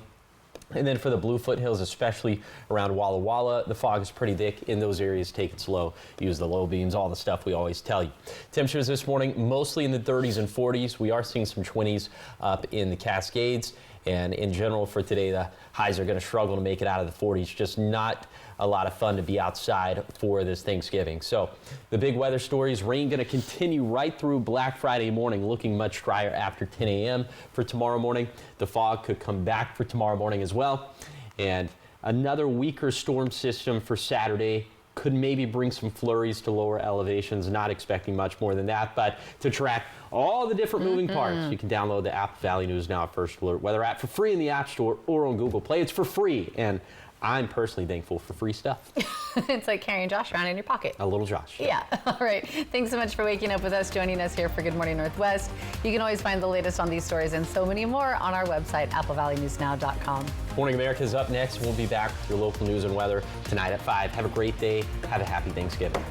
[SPEAKER 2] And then for the Blue Foothills, especially around Walla Walla, the fog is pretty thick in those areas. Take it slow, use the low beams, all the stuff we always tell you. Temperatures this morning, mostly in the 30s and 40s. We are seeing some 20s up in the Cascades. And in general for today, the highs are going to struggle to make it out of the 40s. Just not a lot of fun to be outside for this Thanksgiving. So the big weather stories, rain going to continue right through Black Friday morning, looking much drier after 10 a.m. for tomorrow morning. The fog could come back for tomorrow morning as well. And another weaker storm system for Saturday could maybe bring some flurries to lower elevations, not expecting much more than that. But to track all the different moving parts, you can download the Apple Valley News Now at First Alert Weather app for free in the App Store or on Google Play. It's for free, and I'm personally thankful for free stuff.
[SPEAKER 3] It's like carrying Josh around in your pocket.
[SPEAKER 2] A little Josh.
[SPEAKER 3] Yeah. All right. Thanks so much for waking up with us, joining us here for Good Morning Northwest. You can always find the latest on these stories and so many more on our website, applevalleynewsnow.com.
[SPEAKER 2] Morning America is up next. We'll be back with your local news and weather tonight at 5. Have a great day. Have a happy Thanksgiving.